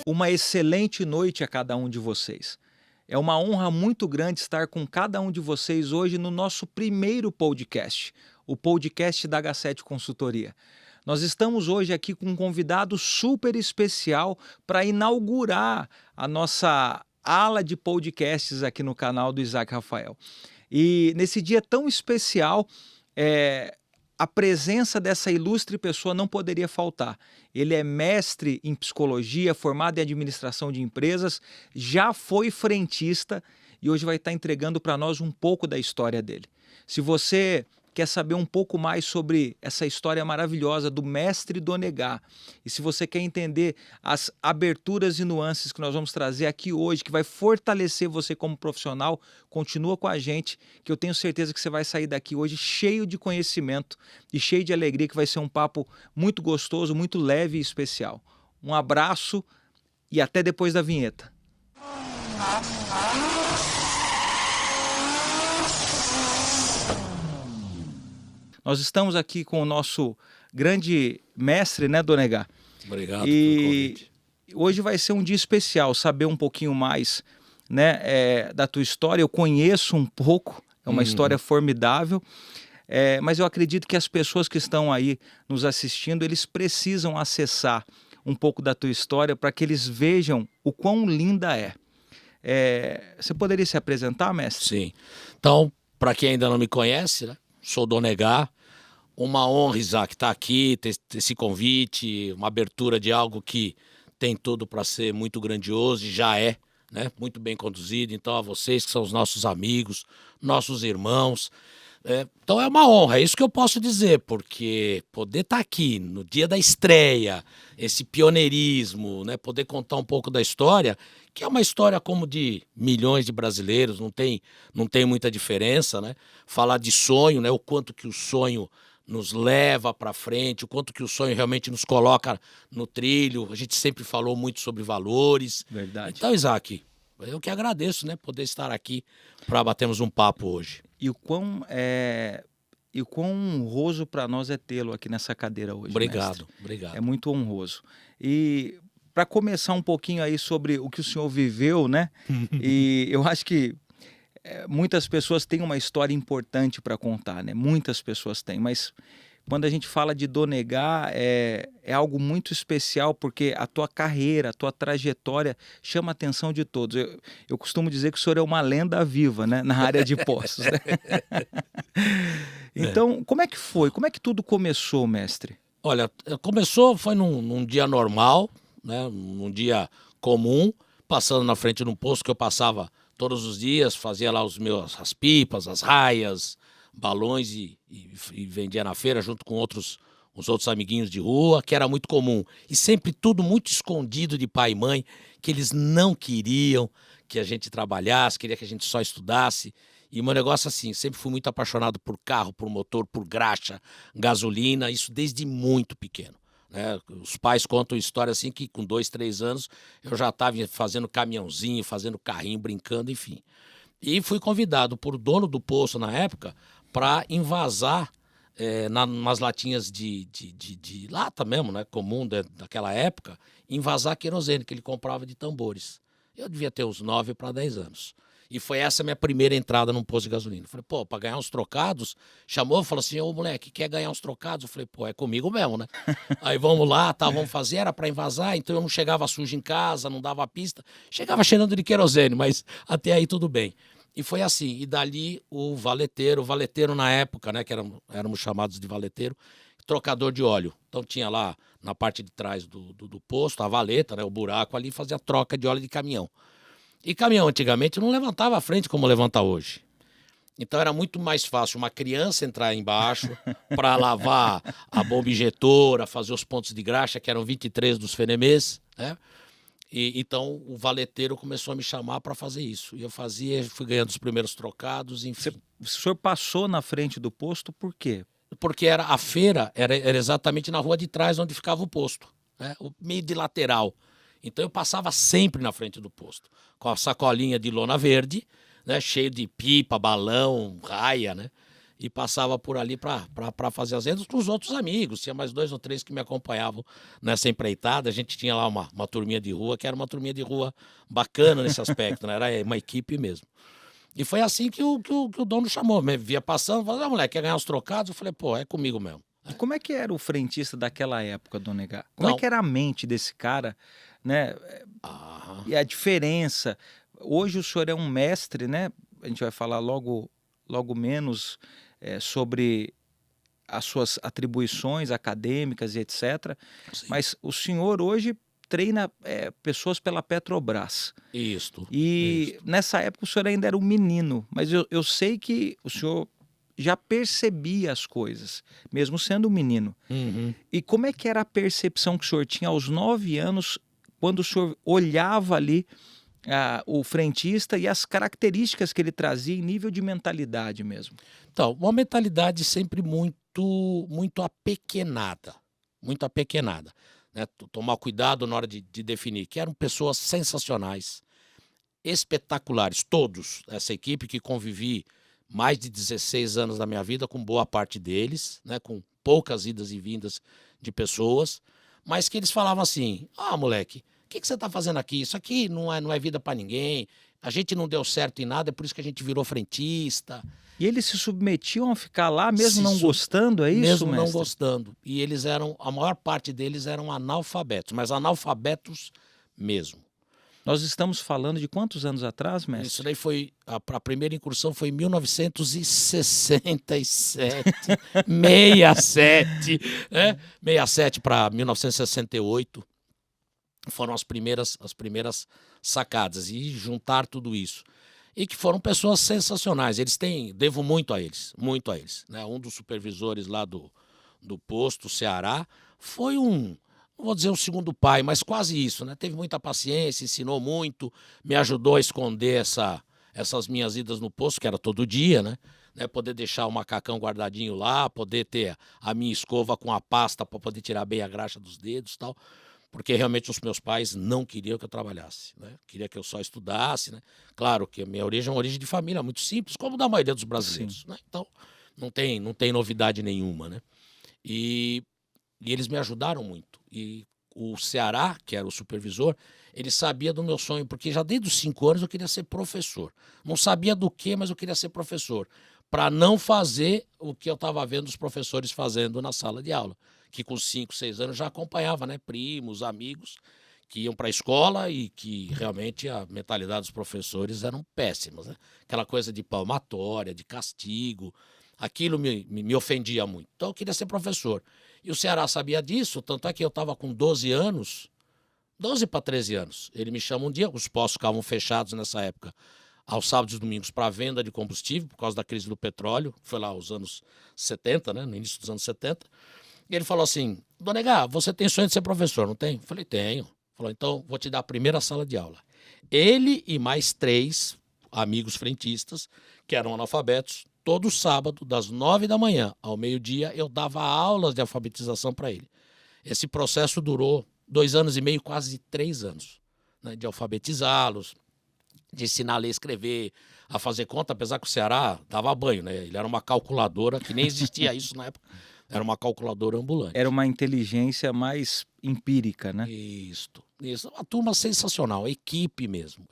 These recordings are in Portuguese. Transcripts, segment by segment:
Uma excelente noite a cada um de vocês. É uma honra muito grande estar com cada um de vocês hoje no nosso primeiro podcast, o podcast da H7 Consultoria. Nós estamos hoje aqui com um convidado super especial para inaugurar a nossa ala de podcasts aqui no canal do Isaac Rafael. E nesse dia tão especial, a presença dessa ilustre pessoa não poderia faltar. Ele é mestre em psicologia, formado em administração de empresas, já foi frentista e hoje vai estar entregando para nós um pouco da história dele. Se você quer saber um pouco mais sobre essa história maravilhosa do mestre Donegá, e se você quer entender as aberturas e nuances que nós vamos trazer aqui hoje, que vai fortalecer você como profissional, continua com a gente, que eu tenho certeza que você vai sair daqui hoje cheio de conhecimento e cheio de alegria, que vai ser um papo muito gostoso, muito leve e especial. Um abraço e até depois da vinheta. Nós estamos aqui com o nosso grande mestre, né, Donegá? Obrigado pelo convite. Hoje vai ser um dia especial, saber um pouquinho mais, né, da tua história. Eu conheço um pouco, é uma história formidável, mas eu acredito que as pessoas que estão aí nos assistindo, eles precisam acessar um pouco da tua história para que eles vejam o quão linda é. Você poderia se apresentar, mestre? Sim. Então, para quem ainda não me conhece, né, sou Donegá. Uma honra, Isaac, estar aqui, ter esse convite, uma abertura de algo que tem tudo para ser muito grandioso e já é, né, muito bem conduzido. Então, a vocês que são os nossos amigos, nossos irmãos. Então, é uma honra, é isso que eu posso dizer, porque poder estar aqui no dia da estreia, esse pioneirismo, né, poder contar um pouco da história, que é uma história como de milhões de brasileiros, não tem muita diferença, né? Falar de sonho, né, o quanto que o sonho nos leva para frente, o quanto que o sonho realmente nos coloca no trilho. A gente sempre falou muito sobre valores. Verdade. Então, Isaac, eu que agradeço, né, poder estar aqui para batermos um papo hoje. E o quão honroso para nós é tê-lo aqui nessa cadeira hoje, Obrigado, mestre. obrigado. É muito honroso. E para começar um pouquinho aí sobre o que o senhor viveu, né? E eu acho que muitas pessoas têm uma história importante para contar, né? Muitas pessoas têm, mas quando a gente fala de Donegá, é algo muito especial, porque a tua carreira, a tua trajetória chama a atenção de todos. Eu costumo dizer que o senhor é uma lenda viva, né, na área de postos, né? Então, como é que foi? Como é que tudo começou, mestre? Olha, foi num dia normal, né, num dia comum, passando na frente de um posto que eu passava todos os dias, fazia lá as pipas, as raias, balões e vendia na feira junto com os outros amiguinhos de rua, que era muito comum. E sempre tudo muito escondido de pai e mãe, que eles não queriam que a gente trabalhasse, queria que a gente só estudasse. E o meu negócio assim, sempre fui muito apaixonado por carro, por motor, por graxa, gasolina, isso desde muito pequeno, né? Os pais contam história assim que com 2, 3 anos eu já estava fazendo caminhãozinho, fazendo carrinho, brincando, enfim. E fui convidado por dono do posto na época para invasar umas latinhas de lata mesmo, né, comum daquela época, invasar querosene que ele comprava de tambores. Eu devia ter uns 9 para 10 anos. E foi essa a minha primeira entrada num posto de gasolina. Falei, pô, para ganhar uns trocados, chamou, falou assim, ô moleque, quer ganhar uns trocados? Eu falei, pô, é comigo mesmo, né? Aí vamos lá, tá, vamos fazer, era para invasar, então eu não chegava sujo em casa, não dava pista, chegava cheirando de querosene, mas até aí tudo bem. E foi assim, e dali o valeteiro na época, né, que éramos chamados de valeteiro, trocador de óleo. Então tinha lá na parte de trás do posto, a valeta, né, o buraco ali, fazia troca de óleo de caminhão. E caminhão antigamente não levantava a frente como levanta hoje. Então era muito mais fácil uma criança entrar embaixo para lavar a bomba injetora, fazer os pontos de graxa, que eram 23 dos fenemês, né? E então o valeteiro começou a me chamar para fazer isso. E eu fazia, fui ganhando os primeiros trocados, enfim. O senhor passou na frente do posto por quê? Porque a feira era exatamente na rua de trás onde ficava o posto, né? O meio de lateral. Então eu passava sempre na frente do posto, com a sacolinha de lona verde, né, cheio de pipa, balão, raia, né? e passava por ali para fazer as vendas com os outros amigos. Tinha mais 2 ou 3 que me acompanhavam nessa empreitada. A gente tinha lá uma turminha de rua, que era uma turminha de rua bacana nesse aspecto, né? Era uma equipe mesmo. E foi assim que o dono chamou. Me via passando, falou: moleque, quer ganhar uns trocados? Eu falei: pô, é comigo mesmo. E como é que era o frentista daquela época, Dona Negá? Como é Então, que era a mente desse cara, né? ah, E a diferença. Hoje o senhor é um mestre, né? A gente vai falar logo menos sobre as suas atribuições acadêmicas e etc. sim, Mas o senhor hoje treina pessoas pela Petrobras. isto. E nessa época o senhor ainda era um menino, mas eu sei que o senhor já percebia as coisas, mesmo sendo um menino. Uhum. E como é que era a percepção que o senhor tinha aos 9 anos, quando o senhor olhava ali o frentista e as características que ele trazia em nível de mentalidade mesmo? Então, uma mentalidade sempre muito apequenada, muito apequenada, né? Tomar cuidado na hora de definir, que eram pessoas sensacionais, espetaculares, todos, essa equipe que convivi mais de 16 anos da minha vida com boa parte deles, né? Com poucas idas e vindas de pessoas, mas que eles falavam assim: moleque, o que você está fazendo aqui? Isso aqui não é vida para ninguém, a gente não deu certo em nada, é por isso que a gente virou frentista. E eles se submetiam a ficar lá mesmo Se não sub- gostando, é isso, Mesmo não mestre? gostando. E eles a maior parte deles eram analfabetos, mas analfabetos mesmo. Nós estamos falando de quantos anos atrás, Isso mestre? daí foi, a primeira incursão foi em 1967, 67, né? 67 para 1968 foram as primeiras sacadas, e juntar tudo isso. E que foram pessoas sensacionais. Devo muito a eles, né? Um dos supervisores lá do posto Ceará foi não vou dizer um segundo pai, mas quase isso, né? Teve muita paciência, ensinou muito, me ajudou a esconder essas minhas idas no posto, que era todo dia, né? Poder deixar o macacão guardadinho lá, poder ter a minha escova com a pasta para poder tirar bem a graxa dos dedos e tal. Porque realmente os meus pais não queriam que eu trabalhasse, né? Queria que eu só estudasse, né? Claro que a minha origem é uma origem de família muito simples, como da maioria dos brasileiros, né? Então, não tem novidade nenhuma, né? E eles me ajudaram muito. E o Ceará, que era o supervisor, ele sabia do meu sonho, porque já desde os 5 anos eu queria ser professor. Não sabia do que, mas eu queria ser professor, para não fazer o que eu estava vendo os professores fazendo na sala de aula, que com 5, 6 anos já acompanhava, né? Primos, amigos, que iam para a escola e que realmente a mentalidade dos professores eram péssimas, né? Aquela coisa de palmatória, de castigo, aquilo me ofendia muito. Então eu queria ser professor. E o Ceará sabia disso, tanto é que eu estava com 12 anos, 12 para 13 anos. Ele me chama um dia, os postos ficavam fechados nessa época, aos sábados e domingos, para venda de combustível, por causa da crise do petróleo, foi lá os anos 70, né? No início dos anos 70. E ele falou assim: Dona Negá, você tem sonho de ser professor, não tem? Eu falei: tenho. Falou: então vou te dar a primeira sala de aula. Ele e mais 3 amigos frentistas, que eram analfabetos, todo sábado, das 9 da manhã ao meio-dia, eu dava aulas de alfabetização para ele. Esse processo durou 2 anos e meio, quase 3 anos, né? De alfabetizá-los, de ensinar a ler e escrever, a fazer conta, apesar que o Ceará dava banho, né? Ele era uma calculadora, que nem existia isso na época. Era uma calculadora ambulante. Era uma inteligência mais empírica, né? Isso. Uma turma sensacional, equipe mesmo.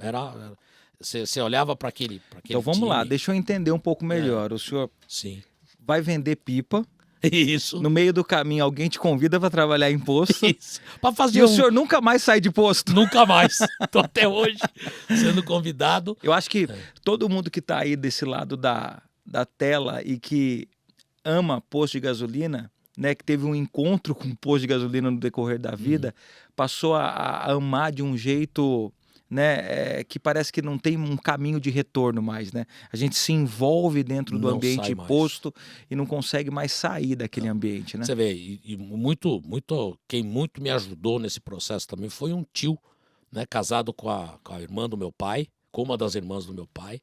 Você olhava para aquele Então vamos lá, deixa eu entender um pouco melhor. O senhor Sim. vai vender pipa, Isso. no meio do caminho alguém te convida para trabalhar em posto, Isso. Para fazer e o senhor nunca mais sai de posto. Nunca mais. Estou até hoje sendo convidado. Eu acho que todo mundo que está aí desse lado da tela e que ama posto de gasolina, né, que teve um encontro com posto de gasolina no decorrer da vida, passou a amar de um jeito, né, que parece que não tem um caminho de retorno mais, né? A gente se envolve dentro do Não ambiente sai mais. posto e não consegue mais sair daquele ambiente, né? Você vê, quem muito me ajudou nesse processo também foi um tio, né, casado com a irmã do meu pai, com uma das irmãs do meu pai,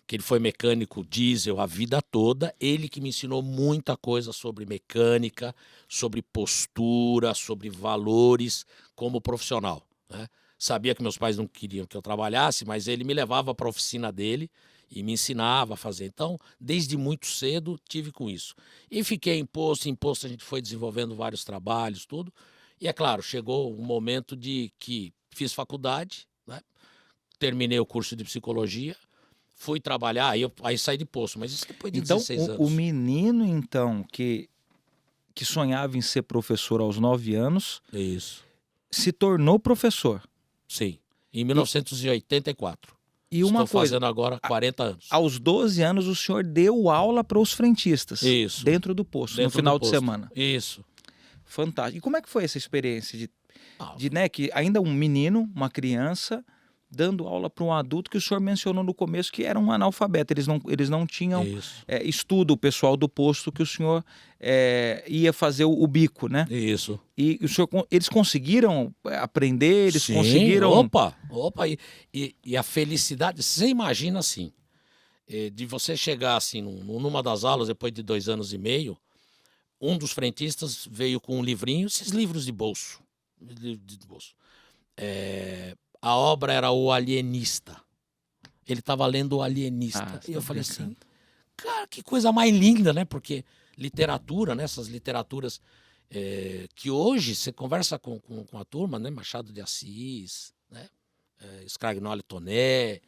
que ele foi mecânico diesel a vida toda, ele que me ensinou muita coisa sobre mecânica, sobre postura, sobre valores como profissional, né? Sabia que meus pais não queriam que eu trabalhasse, mas ele me levava para a oficina dele e me ensinava a fazer. Então, desde muito cedo, tive com isso. E fiquei em posto, a gente foi desenvolvendo vários trabalhos, tudo. E é claro, chegou um momento de que fiz faculdade, né? Terminei o curso de psicologia, fui trabalhar, aí saí de posto, mas isso depois de Então, 16 o anos. menino, então, que sonhava em ser professor aos 9 anos, Isso, se tornou professor. sim. Em 1984. E uma Estou coisa, fazendo agora 40 anos. aos 12 anos o senhor deu aula para os frentistas. Isso. Dentro do posto, no Dentro do final de posto. semana. Isso. Fantástico. E como é que foi essa experiência Ah, né, que ainda um menino, uma criança, dando aula para um adulto que o senhor mencionou no começo que era um analfabeto, eles não tinham isso. estudo, o pessoal do posto que o senhor ia fazer o bico, né? Isso. E o senhor, eles conseguiram aprender, eles Sim, conseguiram... Opa! E a felicidade, você imagina assim, de você chegar assim numa das aulas, depois de 2 anos e meio, um dos frentistas veio com um livrinho, esses livros de bolso. A obra era O Alienista. Ele estava lendo O Alienista. você E eu tá falei brincando. assim, cara, que coisa mais linda, né? Porque literatura, né? Essas literaturas que hoje você conversa com a turma, né? Machado de Assis, né? Scrignoli Toné,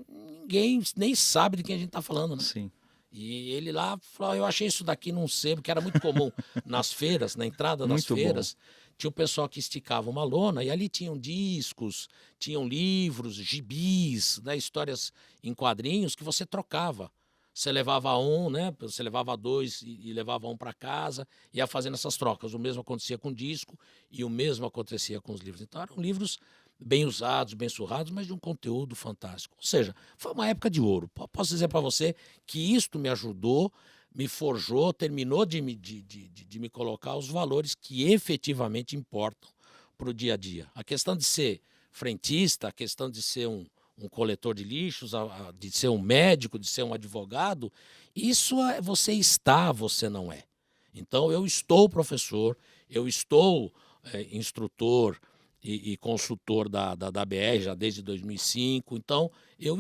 ninguém nem sabe de quem a gente está falando, né? Sim. E ele lá falou, eu achei isso daqui num sebo, que era muito comum nas feiras, na entrada das Muito bom. feiras, tinha o pessoal que esticava uma lona e ali tinham discos, tinham livros, gibis, né, histórias em quadrinhos que você trocava. Você levava um, né? Você levava 2 e levava um para casa, ia fazendo essas trocas. O mesmo acontecia com o disco e o mesmo acontecia com os livros. Então eram livros bem usados, bem surrados, mas de um conteúdo fantástico. Ou seja, foi uma época de ouro. Posso dizer para você que isto me ajudou, me forjou, terminou de me colocar os valores que efetivamente importam para o dia a dia. A questão de ser frentista, a questão de ser um coletor de lixos, de ser um médico, de ser um advogado, isso você está, você não é. Então, eu estou professor, eu estou instrutor e consultor da BR já desde 2005. Então, eu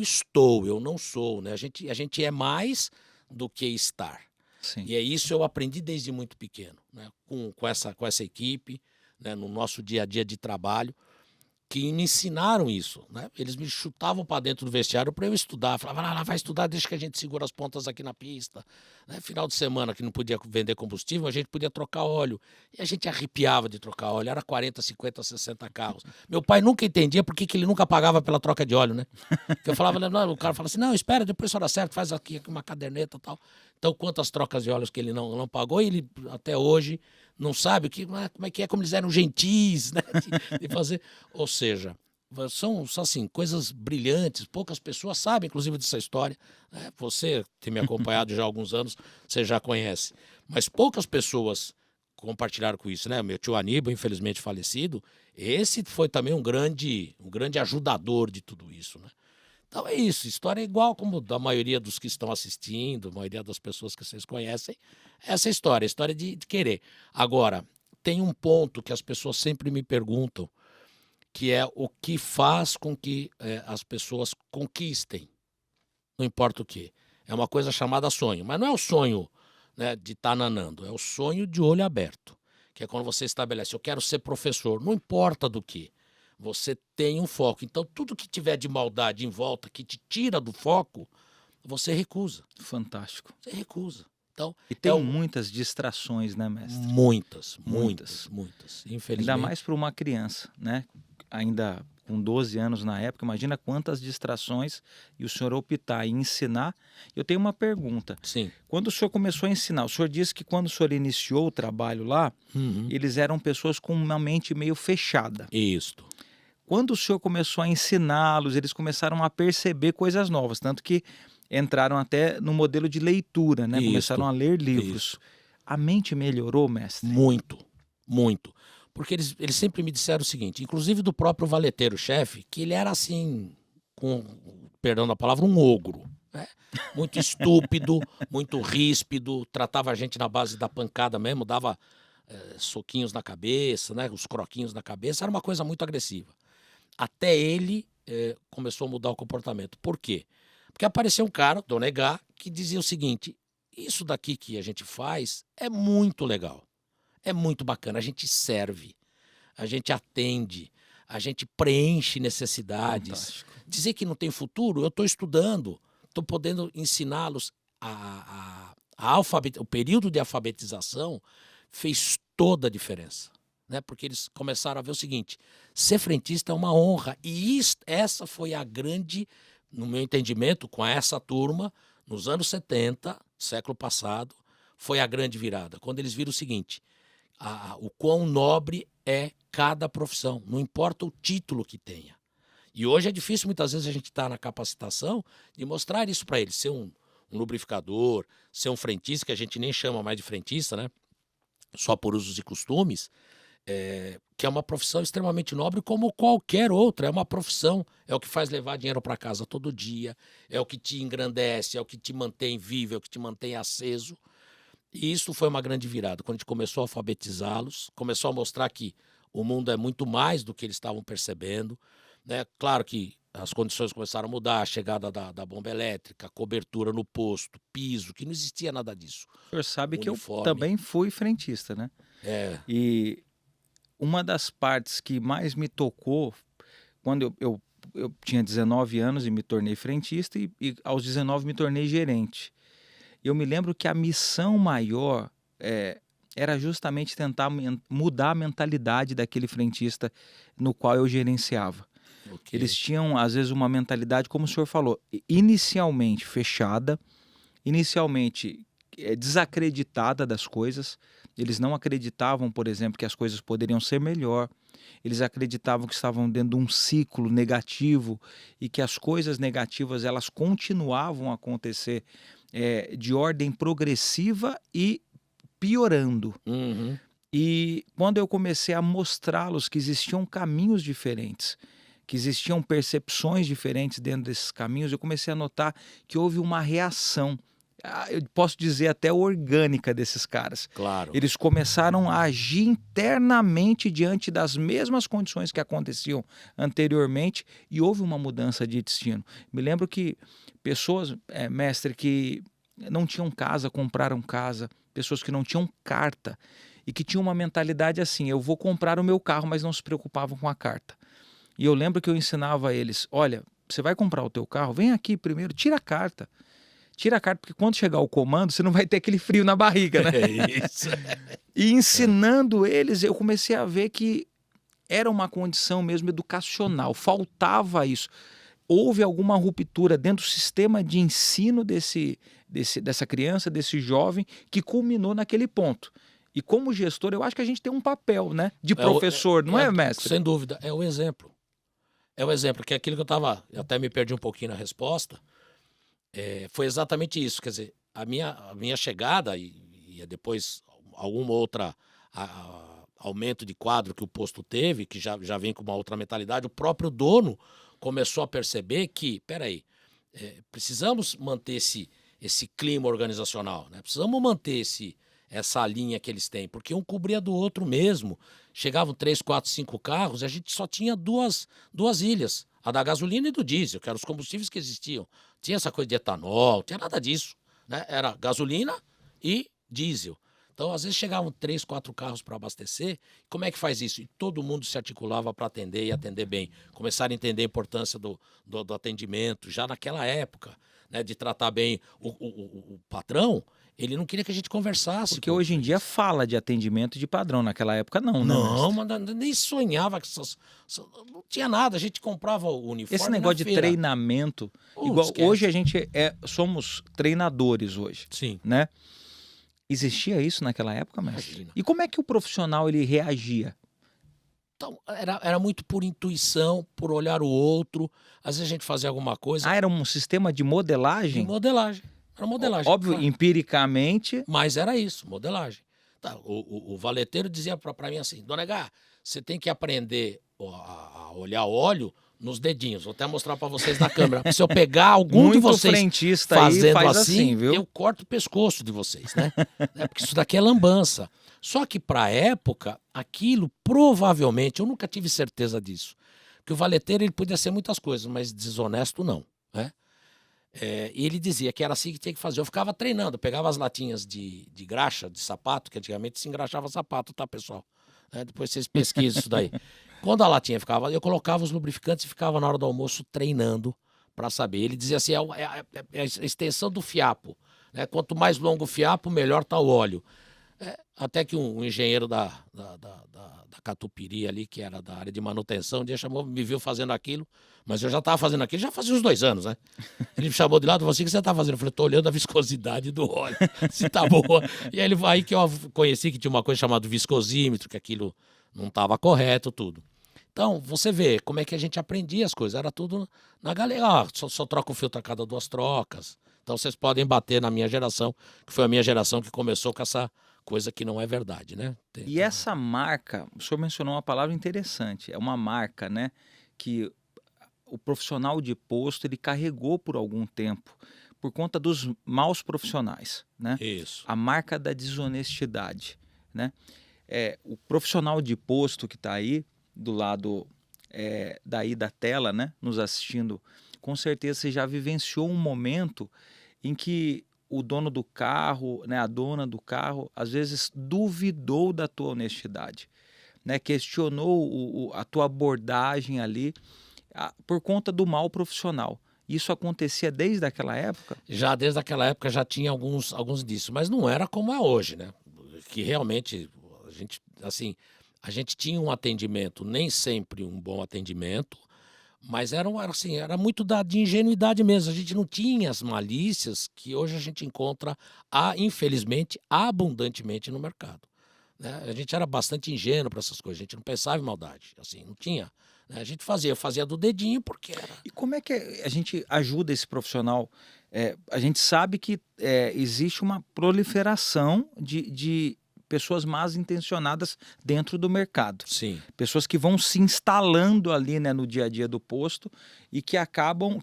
não sou. Né? A gente é mais do que estar. Sim. E é isso eu aprendi desde muito pequeno, né? com essa equipe, né? No nosso dia a dia de trabalho, que me ensinaram isso, né? Eles me chutavam para dentro do vestiário para eu estudar. Falavam, lá vai estudar, deixa que a gente segura as pontas aqui na pista. Né? Final de semana que não podia vender combustível, a gente podia trocar óleo. E a gente arrepiava de trocar óleo. Era 40, 50, 60 carros. Meu pai nunca entendia por que ele nunca pagava pela troca de óleo, né? Porque eu falava, não, o cara falava assim, não, espera, depois a hora certa, faz aqui uma caderneta e tal. Então, quantas trocas de óleos que ele não pagou, e ele até hoje não sabe como eles eram gentis, né? de fazer. Ou seja, são assim, coisas brilhantes, poucas pessoas sabem, inclusive, dessa história. Né? Você tem me acompanhado já há alguns anos, você já conhece. Mas poucas pessoas compartilharam com isso, né? Meu tio Aníbal, infelizmente falecido, esse foi também um grande ajudador de tudo isso, né? Então é isso, história é igual como da maioria dos que estão assistindo, a maioria das pessoas que vocês conhecem, essa história, a história de querer. Agora, tem um ponto que as pessoas sempre me perguntam, que é o que faz com que as pessoas conquistem, não importa o quê. É uma coisa chamada sonho, mas não é o sonho, né, de estar nanando, é o sonho de olho aberto, que é quando você estabelece, eu quero ser professor, não importa do quê. Você tem um foco. Então, tudo que tiver de maldade em volta, que te tira do foco, você recusa. Fantástico. Você recusa. Então, E tem muitas distrações, né, mestre? Muitas. Infelizmente. Ainda mais para uma criança, né? Ainda com 12 anos na época, imagina quantas distrações, e o senhor optar em ensinar. Eu tenho uma pergunta. Sim. Quando o senhor começou a ensinar, o senhor disse que quando o senhor iniciou o trabalho lá, eles eram pessoas com uma mente meio fechada. Isto. Quando o senhor começou a ensiná-los, eles começaram a perceber coisas novas, tanto que entraram até no modelo de leitura, né? Começaram a ler livros. Isso. A mente melhorou, mestre? Muito. Porque eles sempre me disseram o seguinte, inclusive do próprio valeteiro-chefe, que ele era assim, com perdão da palavra, um ogro. Né? Muito estúpido, muito ríspido, tratava a gente na base da pancada mesmo, dava soquinhos na cabeça, né? Os croquinhos na cabeça, era uma coisa muito agressiva. Até ele começou a mudar o comportamento. Por quê? Porque apareceu um cara, Donegá, que dizia o seguinte: isso daqui que a gente faz é muito legal, é muito bacana, a gente serve, a gente atende, a gente preenche necessidades. Fantástico. Dizer que não tem futuro, eu estou estudando, estou podendo ensiná-los o período de alfabetização fez toda a diferença, né? Porque eles começaram a ver o seguinte: ser frentista é uma honra, e essa foi a grande, no meu entendimento, com essa turma, nos anos 70, século passado, foi a grande virada, quando eles viram o seguinte: o quão nobre é cada profissão, não importa o título que tenha. E hoje é difícil, muitas vezes, a gente estar na capacitação de mostrar isso para eles, ser um lubrificador, ser um frentista, que a gente nem chama mais de frentista, né? Só por usos e costumes, que é uma profissão extremamente nobre como qualquer outra. É uma profissão, é o que faz levar dinheiro para casa todo dia, é o que te engrandece, é o que te mantém vivo, é o que te mantém aceso. E isso foi uma grande virada, quando a gente começou a alfabetizá-los, começou a mostrar que o mundo é muito mais do que eles estavam percebendo, né? Claro que as condições começaram a mudar, a chegada da bomba elétrica, cobertura no posto, piso, que não existia nada disso. O senhor sabe que eu Uniforme. também fui frentista, né? E uma das partes que mais me tocou, quando eu tinha 19 anos e me tornei frentista, e aos 19 me tornei gerente. Eu me lembro que a missão maior era justamente tentar mudar a mentalidade daquele frentista no qual eu gerenciava. Okay. Eles tinham, às vezes, uma mentalidade, como o senhor falou, inicialmente fechada, inicialmente desacreditada das coisas. Eles não acreditavam, por exemplo, que as coisas poderiam ser melhor. Eles acreditavam que estavam dentro de um ciclo negativo e que as coisas negativas elas continuavam a acontecer de ordem progressiva e piorando. Uhum. E quando eu comecei a mostrá-los que existiam caminhos diferentes, que existiam percepções diferentes dentro desses caminhos, eu comecei a notar que houve uma reação, eu posso dizer até orgânica desses caras. Claro. Eles começaram a agir internamente diante das mesmas condições que aconteciam anteriormente e houve uma mudança de destino. Me lembro que pessoas, mestre, que não tinham casa, compraram casa, pessoas que não tinham carta e que tinham uma mentalidade assim: eu vou comprar o meu carro, mas não se preocupavam com a carta. E eu lembro que eu ensinava a eles: olha, você vai comprar o teu carro, vem aqui primeiro, tira a carta. Tira a carta, porque quando chegar o comando, você não vai ter aquele frio na barriga, né? É isso. E ensinando eles, eu comecei a ver que era uma condição mesmo educacional, faltava isso. Houve alguma ruptura dentro do sistema de ensino dessa criança, desse jovem, que culminou naquele ponto. E como gestor, eu acho que a gente tem um papel, né, de professor, não é, mestre? Sem dúvida, é o exemplo. É o exemplo, que é aquilo que eu até me perdi um pouquinho na resposta, foi exatamente isso. Quer dizer, a minha chegada e depois alguma outra aumento de quadro que o posto teve, que já vem com uma outra mentalidade, o próprio dono começou a perceber que, peraí, precisamos manter esse clima organizacional, né? Precisamos manter essa linha que eles têm, porque um cobria do outro mesmo. Chegavam 3, 4, 5 carros e a gente só tinha duas ilhas, a da gasolina e do diesel, que eram os combustíveis que existiam. Tinha essa coisa de etanol, não tinha nada disso, né? Era gasolina e diesel. Então, às vezes, chegavam 3, 4 carros para abastecer. Como é que faz isso? E todo mundo se articulava para atender e atender bem. Começaram a entender a importância do atendimento, já naquela época, né, de tratar bem o patrão. Ele não queria que a gente conversasse. Porque hoje em dia fala de atendimento de padrão, naquela época não, né? Não, mas nem sonhava que não tinha nada, a gente comprava o uniforme. Esse negócio de treinamento, igual esquece. Hoje a gente somos treinadores hoje. Sim. Né? Existia isso naquela época, mestre? Imagina. E como é que o profissional ele reagia? Então, era muito por intuição, por olhar o outro. Às vezes a gente fazia alguma coisa. Era um sistema de modelagem? De modelagem. Era modelagem. Óbvio, claro. Empiricamente. Mas era isso, modelagem. Tá, o valeteiro dizia para mim assim: Donegá, você tem que aprender a olhar óleo nos dedinhos. Vou até mostrar para vocês na câmera. Se eu pegar algum de vocês frentista fazendo aí faz assim, viu? Eu corto o pescoço de vocês, né? Porque isso daqui é lambança. Só que para a época, aquilo provavelmente, eu nunca tive certeza disso, que o valeteiro ele podia ser muitas coisas, mas desonesto não, né? E ele dizia que era assim que tinha que fazer. Eu ficava treinando, eu pegava as latinhas de graxa, de sapato, que antigamente se engraxava sapato, tá, pessoal? Depois vocês pesquisam isso daí. Quando a latinha ficava, eu colocava os lubrificantes e ficava na hora do almoço treinando para saber. Ele dizia assim, é a extensão do fiapo, né? Quanto mais longo o fiapo, melhor tá o óleo. Até que um engenheiro da Catupiry ali, que era da área de manutenção, um dia chamou, me viu fazendo aquilo, mas eu já estava fazendo aquilo, já fazia uns 2 anos, né? Ele me chamou de lado e falou assim, o que você está fazendo? Eu falei, estou olhando a viscosidade do óleo, se tá boa. E aí que eu conheci que tinha uma coisa chamada viscosímetro, que aquilo não estava correto, tudo. Então, você vê como é que a gente aprendia as coisas, era tudo na galera, só troca o filtro a cada 2 trocas. Então, vocês podem bater na minha geração, que foi a minha geração que começou com essa coisa que não é verdade, né? E essa marca, o senhor mencionou uma palavra interessante, é uma marca, né, que o profissional de posto ele carregou por algum tempo, por conta dos maus profissionais, né? Isso. A marca da desonestidade, né? O profissional de posto que está aí, do lado daí da tela, né, nos assistindo, com certeza você já vivenciou um momento em que o dono do carro, né, a dona do carro, às vezes duvidou da tua honestidade, né, questionou a tua abordagem ali por conta do mal profissional. Isso acontecia desde aquela época? Já desde aquela época já tinha alguns disso, mas não era como é hoje, né? Que realmente a gente tinha um atendimento, nem sempre um bom atendimento, mas era muito de ingenuidade mesmo. A gente não tinha as malícias que hoje a gente encontra, infelizmente, abundantemente no mercado, né? A gente era bastante ingênuo para essas coisas, a gente não pensava em maldade, assim, não tinha, né? A gente fazia do dedinho porque era. E como é que a gente ajuda esse profissional? A gente sabe que existe uma proliferação de pessoas mal intencionadas dentro do mercado. Sim. Pessoas que vão se instalando ali, né, no dia a dia do posto e que acabam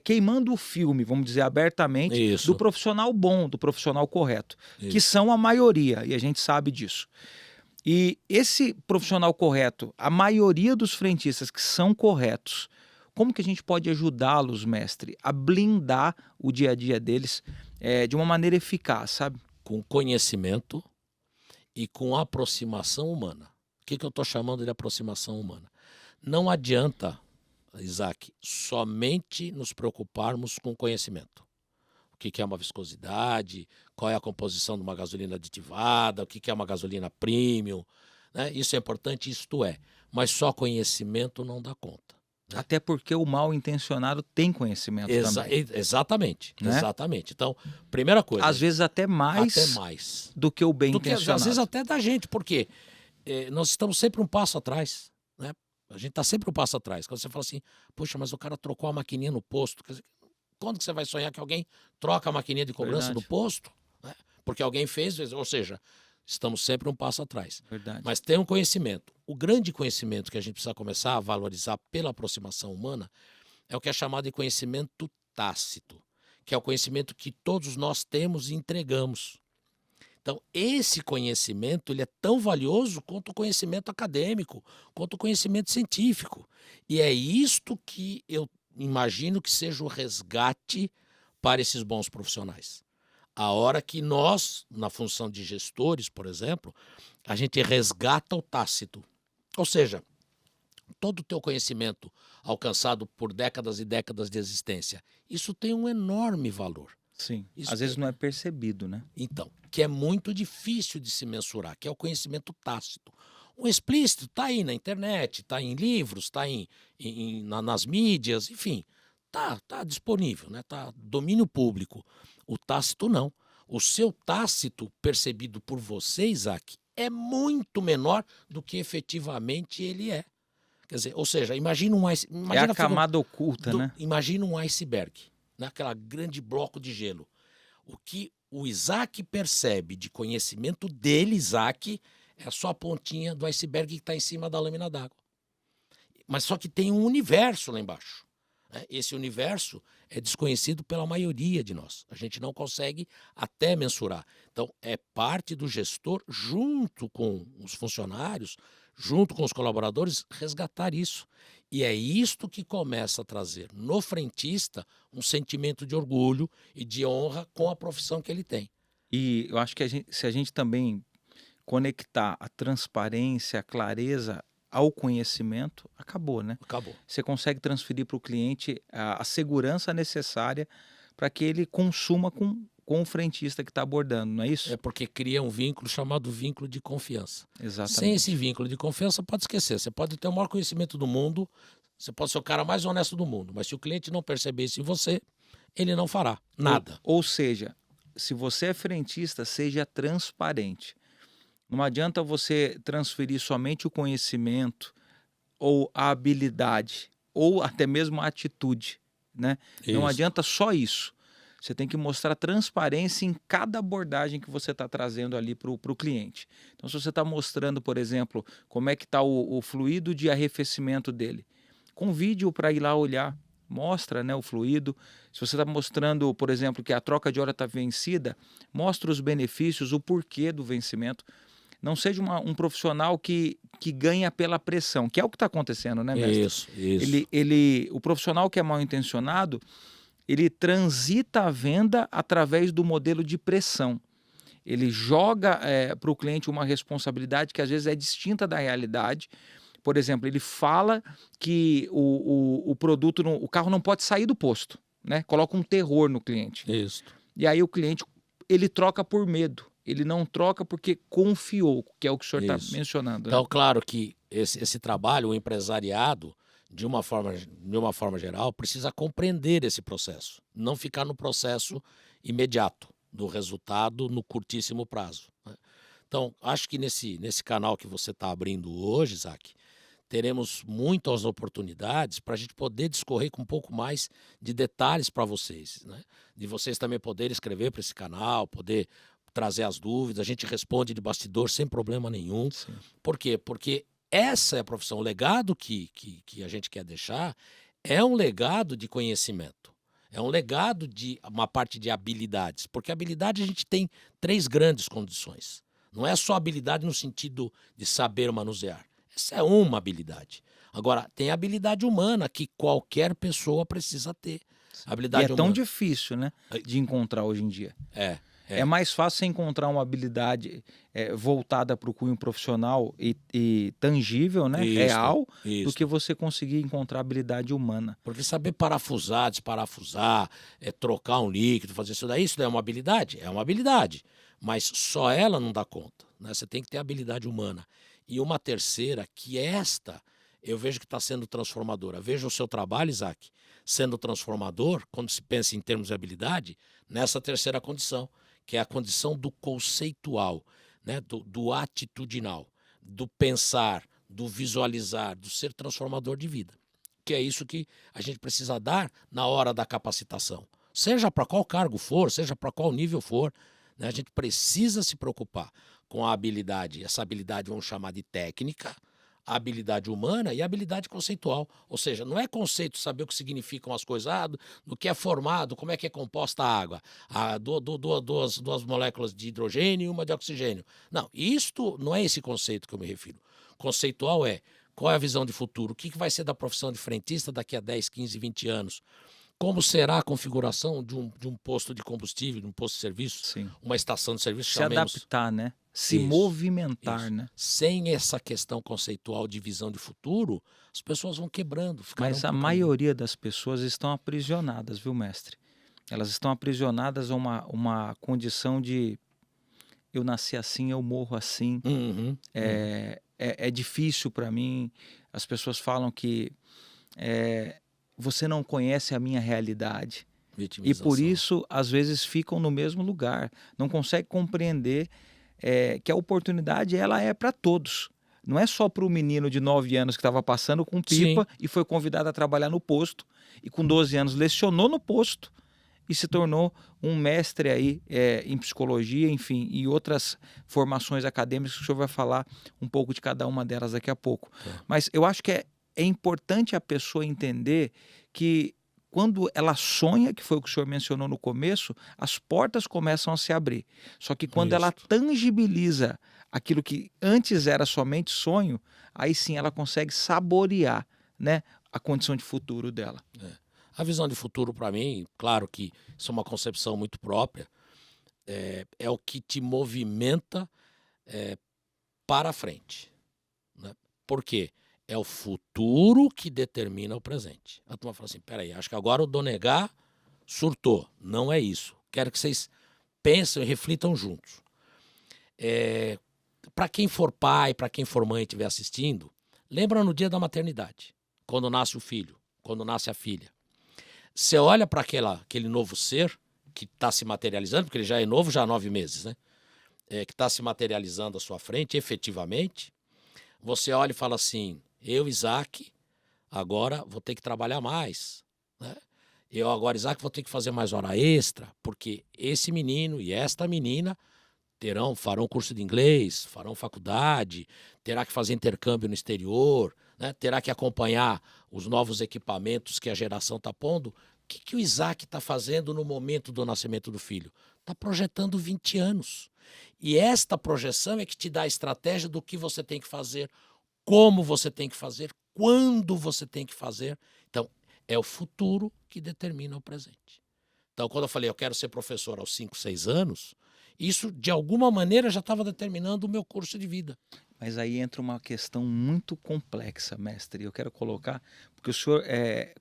queimando o filme, vamos dizer abertamente, Isso. do profissional bom, do profissional correto, que Isso. são a maioria, e a gente sabe disso. E esse profissional correto, a maioria dos frentistas que são corretos, como que a gente pode ajudá-los, mestre, a blindar o dia a dia deles de uma maneira eficaz, sabe? Com conhecimento e com aproximação humana. O que eu estou chamando de aproximação humana? Não adianta, Isaac, somente nos preocuparmos com conhecimento. O que é uma viscosidade, qual é a composição de uma gasolina aditivada, o que é uma gasolina premium, né? Isso é importante, isto é, mas só conhecimento não dá conta. Né? Até porque o mal intencionado tem conhecimento também. Exatamente, né? Exatamente. Então, primeira coisa. Às vezes até mais do que o bem intencionado. Às vezes até da gente, porque nós estamos sempre um passo atrás, né? A gente está sempre um passo atrás. Quando você fala assim, poxa, mas o cara trocou a maquininha no posto, quer dizer, quando que você vai sonhar que alguém troca a maquininha de cobrança do posto? Né? Porque alguém fez, ou seja, estamos sempre um passo atrás. Verdade. Mas tem um conhecimento. O grande conhecimento que a gente precisa começar a valorizar pela aproximação humana é o que é chamado de conhecimento tácito, que é o conhecimento que todos nós temos e entregamos. Então, esse conhecimento ele é tão valioso quanto o conhecimento acadêmico, quanto o conhecimento científico. E é isto que eu imagino que seja o resgate para esses bons profissionais. A hora que nós, na função de gestores, por exemplo, a gente resgata o tácito. Ou seja, todo o teu conhecimento alcançado por décadas e décadas de existência, isso tem um enorme valor. Sim, às vezes não é percebido, né? Então, que é muito difícil de se mensurar, que é o conhecimento tácito. O explícito está aí na internet, está em livros, está nas mídias, enfim, está disponível, né? Está domínio público. O tácito não. O seu tácito percebido por você, Isaac, é muito menor do que efetivamente ele é. Quer dizer, ou seja, imagina é a camada oculta, né? Imagina um iceberg, né? Aquela grande bloco de gelo. O que o Isaac percebe de conhecimento dele, Isaac, é só a pontinha do iceberg que está em cima da lâmina d'água. Mas só que tem um universo lá embaixo. Né? Esse universo é desconhecido pela maioria de nós. A gente não consegue até mensurar. Então, é parte do gestor, junto com os funcionários, junto com os colaboradores, resgatar isso. E é isto que começa a trazer no frentista um sentimento de orgulho e de honra com a profissão que ele tem. E eu acho que se a gente também conectar a transparência, a clareza ao conhecimento, acabou, né? Acabou. Você consegue transferir para o cliente a segurança necessária para que ele consuma com o frentista que está abordando, não é isso? É porque cria um vínculo chamado vínculo de confiança. Sem Exatamente. esse vínculo de confiança, pode esquecer. Você pode ter o maior conhecimento do mundo, você pode ser o cara mais honesto do mundo, mas se o cliente não perceber isso em você, ele não fará nada. Ou seja, se você é frentista, seja transparente. Não adianta você transferir somente o conhecimento ou a habilidade, ou até mesmo a atitude, né? Não Isso. adianta só isso. Você tem que mostrar transparência em cada abordagem que você está trazendo ali para o cliente. Então, se você está mostrando, por exemplo, como é que está o fluido de arrefecimento dele, convide-o para ir lá olhar, mostra, né, o fluido. Se você está mostrando, por exemplo, que a troca de óleo está vencida, mostra os benefícios, o porquê do vencimento. Não seja um profissional que ganha pela pressão, que é o que está acontecendo, né, mestre? Isso. O profissional que é mal intencionado, ele transita a venda através do modelo de pressão. Ele joga para o cliente uma responsabilidade que às vezes é distinta da realidade. Por exemplo, ele fala que o produto, o carro não pode sair do posto, né? Coloca um terror no cliente. Isso. E aí o cliente, ele troca por medo. Ele não troca porque confiou, que é o que o senhor está Isso. mencionando. Então, Né? claro que esse trabalho, o empresariado, de uma forma geral, precisa compreender esse processo, não ficar no processo imediato do resultado no curtíssimo prazo, né? Então, acho que nesse canal que você está abrindo hoje, Isaac, teremos muitas oportunidades para a gente poder discorrer com um pouco mais de detalhes para vocês, né? De vocês também poderem escrever para esse canal, poder trazer as dúvidas, a gente responde de bastidor sem problema nenhum. Sim. Por quê? Porque essa é a profissão. O legado que a gente quer deixar é um legado de conhecimento. É um legado de uma parte de habilidades. Porque habilidade a gente tem 3 grandes condições. Não é só habilidade no sentido de saber manusear. Essa é uma habilidade. Agora, tem a habilidade humana que qualquer pessoa precisa ter. E Habilidade é tão humana. difícil, né, de encontrar hoje em dia. É. É mais fácil você encontrar uma habilidade voltada para o cunho profissional e tangível, né, real, do Isso. que você conseguir encontrar habilidade humana. Porque saber parafusar, desparafusar, trocar um líquido, fazer isso daí é uma habilidade? É uma habilidade. Mas só ela não dá conta, né? Você tem que ter habilidade humana. E uma terceira, que esta eu vejo que está sendo transformadora. Veja o seu trabalho, Isaac, sendo transformador, quando se pensa em termos de habilidade, nessa terceira condição, que é a condição do conceitual, né? do atitudinal, do pensar, do visualizar, do ser transformador de vida. Que é isso que a gente precisa dar na hora da capacitação. Seja para qual cargo for, seja para qual nível for, né? A gente precisa se preocupar com a habilidade. Essa habilidade vamos chamar de técnica, a habilidade humana e a habilidade conceitual. Ou seja, não é conceito saber o que significam as coisas, do que é formado, como é que é composta a água, duas moléculas de hidrogênio e uma de oxigênio. Não, isto não é esse conceito que eu me refiro. Conceitual é qual é a visão de futuro, o que vai ser da profissão de frentista daqui a 10, 15, 20 anos. Como será a configuração de um posto de combustível, de um posto de serviço, Sim. uma estação de serviço, Se adaptar, né? Se movimentar, né? Sem essa questão conceitual de visão de futuro, as pessoas vão quebrando. Mas a maioria das pessoas estão aprisionadas, viu, mestre? Elas estão aprisionadas a uma condição de eu nasci assim, eu morro assim. É difícil para mim. As pessoas falam que você não conhece a minha realidade. E por isso, às vezes, ficam no mesmo lugar. Não conseguem compreender que a oportunidade ela é para todos. Não é só para o menino de 9 anos que estava passando com pipa e foi convidado a trabalhar no posto. E com 12 anos lecionou no posto e se tornou um mestre aí em psicologia, enfim, e outras formações acadêmicas que o senhor vai falar um pouco de cada uma delas daqui a pouco. Mas eu acho que é importante a pessoa entender que quando ela sonha, que foi o que o senhor mencionou no começo, as portas começam a se abrir. Só que quando ela tangibiliza aquilo que antes era somente sonho, aí sim ela consegue saborear, né, a condição de futuro dela. A visão de futuro, para mim, claro que isso é uma concepção muito própria, é o que te movimenta para frente, né? Por quê? É o futuro que determina o presente. A turma fala assim, peraí, acho que agora o Donegá surtou. Não é isso. Quero que vocês pensem e reflitam juntos. Para quem for pai, para quem for mãe e estiver assistindo, lembra no dia da maternidade, quando nasce o filho, quando nasce a filha. Você olha para aquele novo ser que está se materializando, porque ele já é novo já há 9 meses, né? Que está se materializando à sua frente, efetivamente. Você olha e fala assim, eu, Isaac, agora vou ter que trabalhar mais, né? Eu agora, Isaac, vou ter que fazer mais hora extra, porque esse menino e esta menina farão curso de inglês, farão faculdade, terá que fazer intercâmbio no exterior, né? Terá que acompanhar os novos equipamentos que a geração está pondo. O que o Isaac está fazendo no momento do nascimento do filho? Está projetando 20 anos. E esta projeção é que te dá a estratégia do que você tem que fazer, como você tem que fazer, quando você tem que fazer. Então, é o futuro que determina o presente. Então, quando eu falei eu quero ser professor aos 5, 6 anos, isso de alguma maneira já estava determinando o meu curso de vida. Mas aí entra uma questão muito complexa, mestre. Eu quero colocar, porque o senhor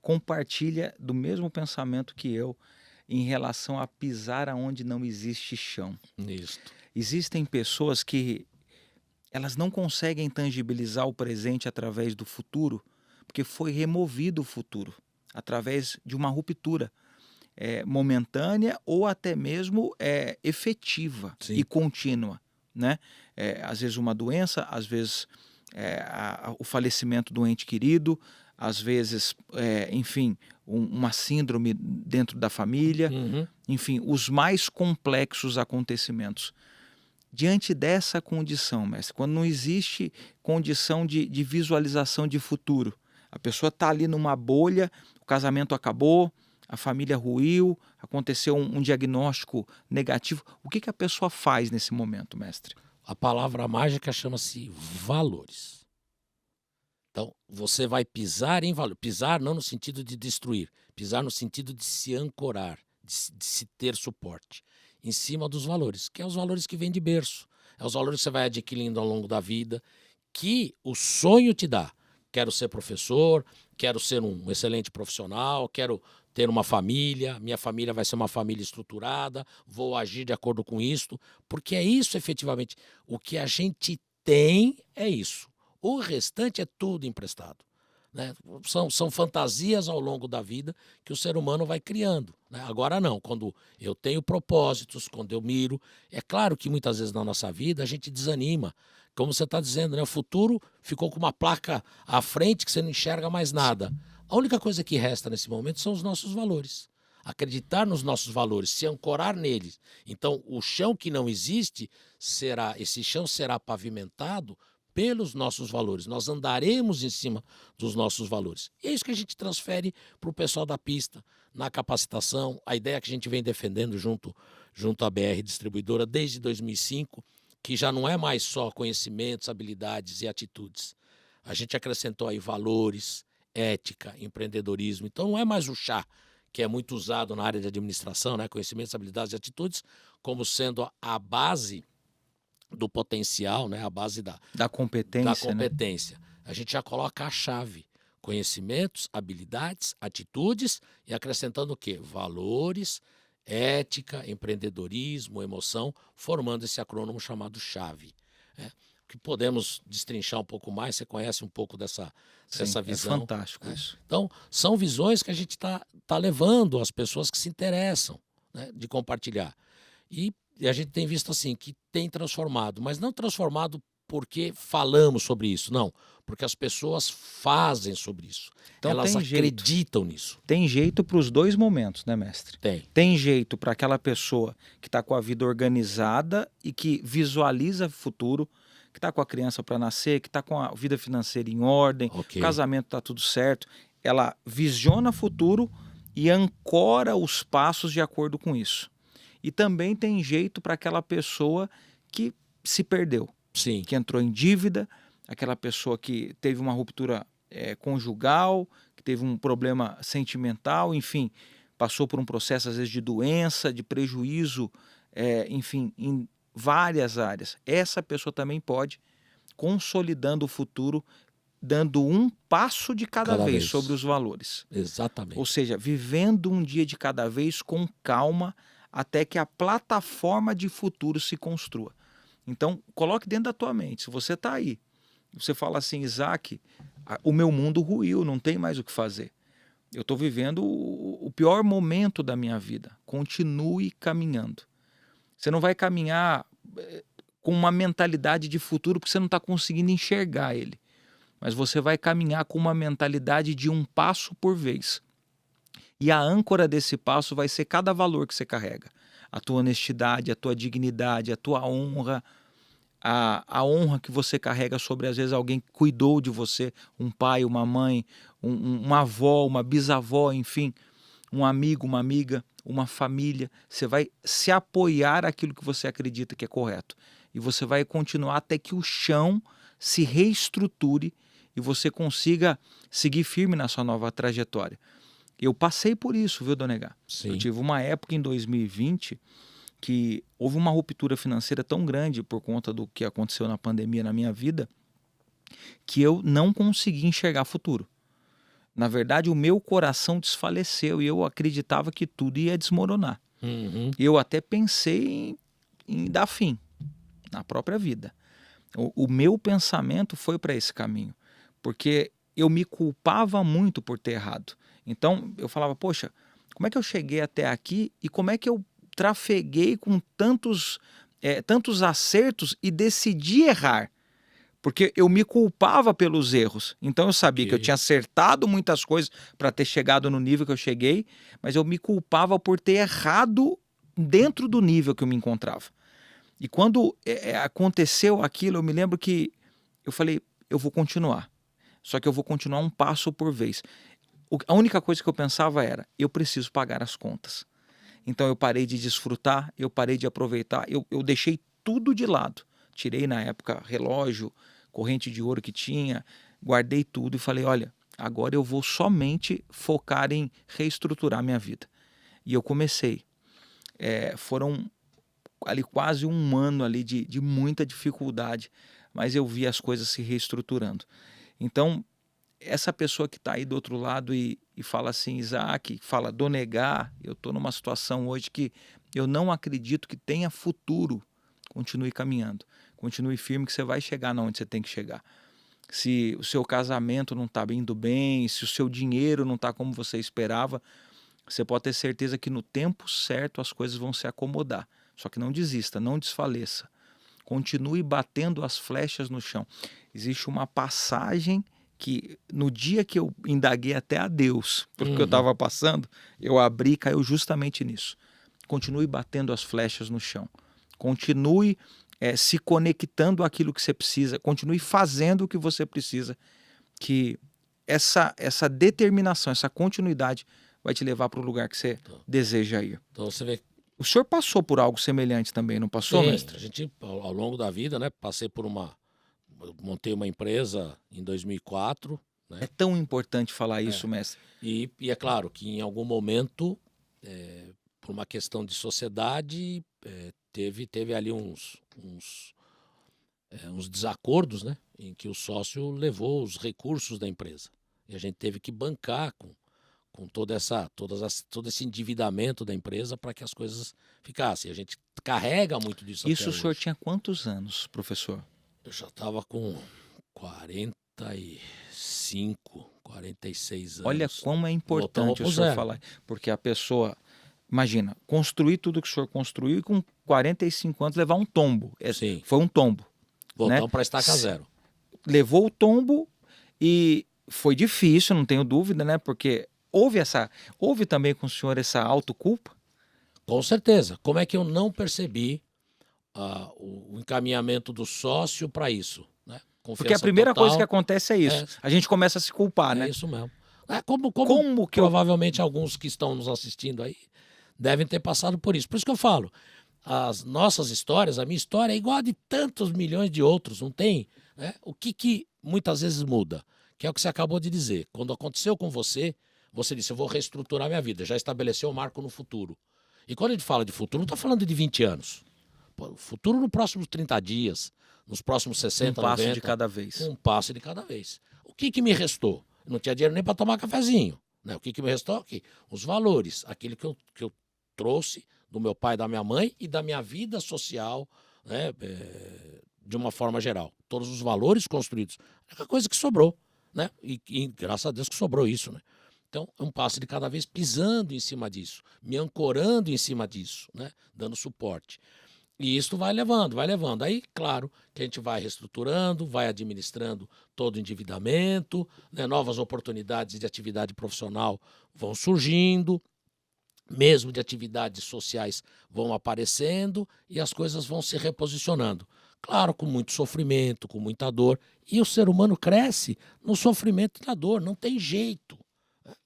compartilha do mesmo pensamento que eu em relação a pisar aonde não existe chão. Isso. Existem pessoas que elas não conseguem tangibilizar o presente através do futuro, porque foi removido o futuro, através de uma ruptura momentânea ou até mesmo efetiva Sim. e contínua, né? Às vezes uma doença, às vezes o falecimento do ente querido, às vezes, enfim, uma síndrome dentro da família, enfim, os mais complexos acontecimentos. Diante dessa condição, mestre, quando não existe condição de visualização de futuro, a pessoa está ali numa bolha, o casamento acabou, a família ruiu, aconteceu um diagnóstico negativo. O que a pessoa faz nesse momento, mestre? A palavra mágica chama-se valores. Então, você vai pisar em valor. Pisar não no sentido de destruir, pisar no sentido de se ancorar, de se ter suporte em cima dos valores, que é os valores que vêm de berço. É os valores que você vai adquirindo ao longo da vida, que o sonho te dá. Quero ser professor, quero ser um excelente profissional, quero ter uma família, minha família vai ser uma família estruturada, vou agir de acordo com isso, porque é isso efetivamente. O que a gente tem é isso. O restante é tudo emprestado, né? São fantasias ao longo da vida que o ser humano vai criando, né? Agora não, quando eu tenho propósitos, quando eu miro, é claro que muitas vezes na nossa vida a gente desanima. Como você está dizendo, né? O futuro ficou com uma placa à frente que você não enxerga mais nada. A única coisa que resta nesse momento são os nossos valores. Acreditar nos nossos valores, se ancorar neles. Então, o chão que não existe, esse chão será pavimentado pelos nossos valores. Nós andaremos em cima dos nossos valores. E é isso que a gente transfere para o pessoal da pista, na capacitação, a ideia que a gente vem defendendo junto à BR Distribuidora desde 2005, que já não é mais só conhecimentos, habilidades e atitudes. A gente acrescentou aí valores, ética, empreendedorismo. Então não é mais o chá, que é muito usado na área de administração, né? Conhecimentos, habilidades e atitudes, como sendo a base do potencial, né? A base da competência. Né? A gente já coloca a chave. Conhecimentos, habilidades, atitudes e acrescentando o quê? Valores, ética, empreendedorismo, emoção, formando esse acrônimo chamado CHAVE. Que podemos destrinchar um pouco mais, você conhece um pouco dessa visão. É fantástico isso. Então, são visões que a gente tá levando às pessoas que se interessam, né, de compartilhar. E a gente tem visto assim, que tem transformado, mas não transformado porque falamos sobre isso, não, porque as pessoas fazem sobre isso. Então, elas acreditam nisso. Tem jeito para os dois momentos, né, mestre? Tem jeito para aquela pessoa que está com a vida organizada e que visualiza o futuro, que está com a criança para nascer, que está com a vida financeira em ordem, o casamento está tudo certo. Ela visiona o futuro e ancora os passos de acordo com isso. E também tem jeito para aquela pessoa que se perdeu. Sim. que entrou em dívida, aquela pessoa que teve uma ruptura conjugal, que teve um problema sentimental, enfim, passou por um processo às vezes de doença, de prejuízo, enfim, em várias áreas. Essa pessoa também pode, consolidando o futuro, dando um passo de cada vez sobre os valores. Exatamente. Ou seja, vivendo um dia de cada vez com calma, até que a plataforma de futuro se construa. Então, coloque dentro da tua mente. Se você está aí, você fala assim, Isaac, o meu mundo ruiu, não tem mais o que fazer. Eu estou vivendo o pior momento da minha vida. Continue caminhando. Você não vai caminhar com uma mentalidade de futuro porque você não está conseguindo enxergar ele. Mas você vai caminhar com uma mentalidade de um passo por vez. E a âncora desse passo vai ser cada valor que você carrega. A tua honestidade, a tua dignidade, a tua honra, a honra que você carrega sobre, às vezes, alguém que cuidou de você, um pai, uma mãe, uma avó, uma bisavó, enfim, um amigo, uma amiga, uma família. Você vai se apoiar àquilo que você acredita que é correto. E você vai continuar até que o chão se reestruture e você consiga seguir firme na sua nova trajetória. Eu passei por isso, viu, Donegá? Sim. Eu tive uma época em 2020 que houve uma ruptura financeira tão grande por conta do que aconteceu na pandemia na minha vida, que eu não consegui enxergar futuro. Na verdade, o meu coração desfaleceu e eu acreditava que tudo ia desmoronar. Uhum. Eu até pensei em dar fim na própria vida. O meu pensamento foi para esse caminho, porque eu me culpava muito por ter errado. Então, eu falava, poxa, como é que eu cheguei até aqui e como é que eu trafeguei com tantos acertos e decidi errar? Porque eu me culpava pelos erros. Então, eu sabia que eu tinha acertado muitas coisas para ter chegado no nível que eu cheguei, mas eu me culpava por ter errado dentro do nível que eu me encontrava. E quando aconteceu aquilo, eu me lembro que eu falei, eu vou continuar. Só que eu vou continuar um passo por vez. A única coisa que eu pensava era, eu preciso pagar as contas. Então eu parei de desfrutar, eu parei de aproveitar, eu deixei tudo de lado. Tirei na época relógio, corrente de ouro que tinha, guardei tudo e falei, olha, agora eu vou somente focar em reestruturar minha vida. E eu comecei. Foram ali quase um ano ali de muita dificuldade, mas eu vi as coisas se reestruturando. Então, essa pessoa que está aí do outro lado e fala assim, Isaac, fala, Donegá, eu estou numa situação hoje que eu não acredito que tenha futuro. Continue caminhando, continue firme que você vai chegar onde você tem que chegar. Se o seu casamento não está indo bem, se o seu dinheiro não está como você esperava, você pode ter certeza que no tempo certo as coisas vão se acomodar. Só que não desista, não desfaleça. Continue batendo as flechas no chão. Existe uma passagem que no dia que eu indaguei até a Deus, porque eu estava passando, eu abri e caiu justamente nisso. Continue batendo as flechas no chão. Continue se conectando àquilo que você precisa. Continue fazendo o que você precisa. Que essa determinação, essa continuidade vai te levar para o lugar que você deseja ir. Então você vê. O senhor passou por algo semelhante também, não passou, Sim, mestre? a gente, ao longo da vida, né, montei uma empresa em 2004, né? É tão importante falar isso, mestre. E é claro que em algum momento, por uma questão de sociedade, teve ali uns desacordos, né, em que o sócio levou os recursos da empresa. E a gente teve que bancar com todo esse endividamento da empresa para que as coisas ficassem. A gente carrega muito disso. Isso até o senhor hoje. tinha quantos anos, professor? Eu já estava com 45, 46 anos. Olha como é importante o Voltamos senhor zero. falar. Porque a pessoa, imagina, construir tudo que o senhor construiu e com 45 anos levar um tombo. Sim. Foi um tombo. Voltamos para estaca zero. Levou o tombo e foi difícil, não tenho dúvida, né? Porque houve também com o senhor essa autoculpa? Com certeza. Como é que eu não percebi o encaminhamento do sócio para isso? Né? Porque a primeira coisa que acontece é isso. A gente começa a se culpar, né? É isso mesmo. Como que provavelmente alguns que estão nos assistindo aí devem ter passado por isso. Por isso que eu falo, as nossas histórias, a minha história é igual a de tantos milhões de outros, não tem? Né? O que muitas vezes muda? Que é o que você acabou de dizer. Quando aconteceu com você, você disse, eu vou reestruturar minha vida, já estabeleceu o marco no futuro. E quando a gente fala de futuro, não está falando de 20 anos. Pô, futuro nos próximos 30 dias, nos próximos 60, Um passo 90. de cada vez. Um passo de cada vez. O que me restou? Eu não tinha dinheiro nem para tomar cafezinho. Né? O que me restou aqui? Os valores, aquilo que eu trouxe do meu pai e da minha mãe e da minha vida social, né? De uma forma geral. Todos os valores construídos. É a coisa que sobrou. Né? E graças a Deus que sobrou isso. Né? Então, é um passo de cada vez pisando em cima disso, me ancorando em cima disso, né? Dando suporte. E isso vai levando, vai levando. Aí, claro, que a gente vai reestruturando, vai administrando todo o endividamento, né? Novas oportunidades de atividade profissional vão surgindo, mesmo de atividades sociais vão aparecendo e as coisas vão se reposicionando. Claro, com muito sofrimento, com muita dor. E o ser humano cresce no sofrimento e na dor, não tem jeito.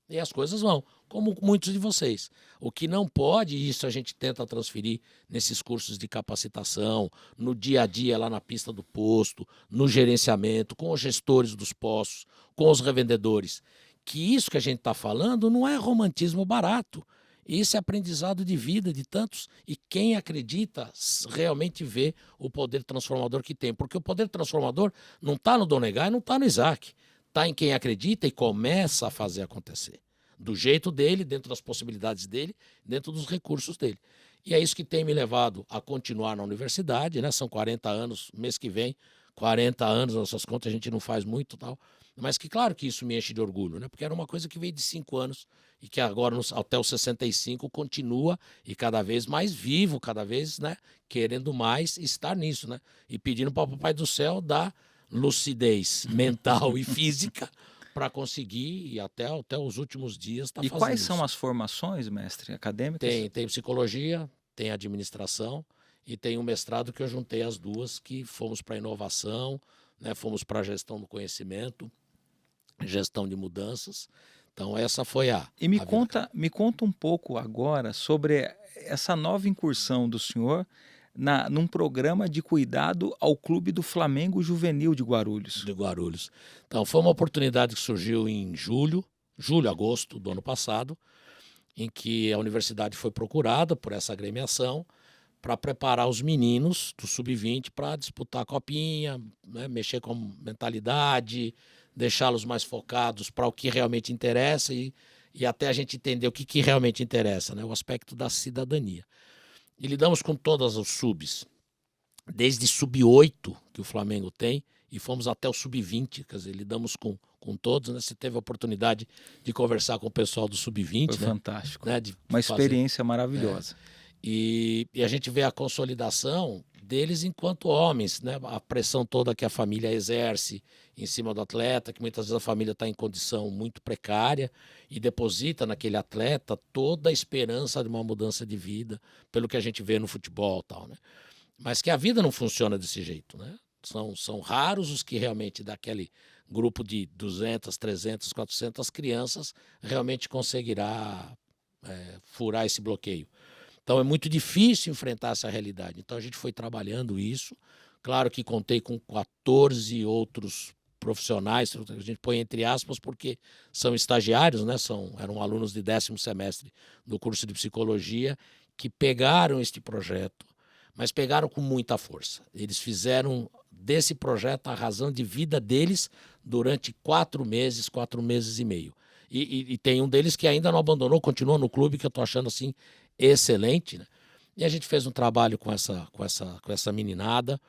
E as coisas vão, como muitos de vocês. O que não pode, e isso a gente tenta transferir nesses cursos de capacitação, no dia a dia lá na pista do posto, no gerenciamento, com os gestores dos postos, com os revendedores, que isso que a gente está falando não é romantismo barato. Isso é aprendizado de vida de tantos, e quem acredita realmente vê o poder transformador que tem. Porque o poder transformador não está no Donegai, não está no Isaac. Está em quem acredita e começa a fazer acontecer. Do jeito dele, dentro das possibilidades dele, dentro dos recursos dele. E é isso que tem me levado a continuar na universidade, né? São 40 anos, mês que vem, 40 anos, nossas contas a gente não faz muito tal. Mas que claro que isso me enche de orgulho, né? Porque era uma coisa que veio de 5 anos e que agora, até os 65, continua e cada vez mais vivo, cada vez, né? Querendo mais estar nisso, né? E pedindo para o Papai do Céu dar lucidez mental e física para conseguir, e até os últimos dias está fazendo quais isso. são as formações, mestre, acadêmicas? Tem psicologia, tem administração e tem um mestrado que eu juntei as duas, que fomos para inovação, né? Fomos para gestão do conhecimento, gestão de mudanças. Então essa foi E me conta um pouco agora sobre essa nova incursão do senhor num programa de cuidado ao Clube do Flamengo Juvenil de Guarulhos. Então, foi uma oportunidade que surgiu em julho, agosto do ano passado, em que a universidade foi procurada por essa agremiação para preparar os meninos do Sub-20 para disputar a copinha, né, mexer com mentalidade, deixá-los mais focados para o que realmente interessa e até a gente entender o que realmente interessa, né, o aspecto da cidadania. E lidamos com todas os subs, desde sub-8 que o Flamengo tem, e fomos até o sub-20, quer dizer, lidamos com todos, né? Você teve a oportunidade de conversar com o pessoal do sub-20. Foi né? fantástico, né? Uma experiência maravilhosa. E a gente vê a consolidação deles enquanto homens, né? A pressão toda que a família exerce em cima do atleta, que muitas vezes a família está em condição muito precária e deposita naquele atleta toda a esperança de uma mudança de vida, pelo que a gente vê no futebol e tal, né? Mas que a vida não funciona desse jeito, né? São raros os que realmente, daquele grupo de 200, 300, 400 crianças, realmente conseguirá furar esse bloqueio. Então é muito difícil enfrentar essa realidade. Então a gente foi trabalhando isso. Claro que contei com 14 outros profissionais, a gente põe entre aspas porque são estagiários, né? Eram alunos de 10º semestre do curso de psicologia que pegaram este projeto, mas pegaram com muita força. Eles fizeram desse projeto a razão de vida deles durante 4 meses e meio. E tem um deles que ainda não abandonou, continua no clube, que eu estou achando assim excelente, né? E a gente fez um trabalho com essa meninada,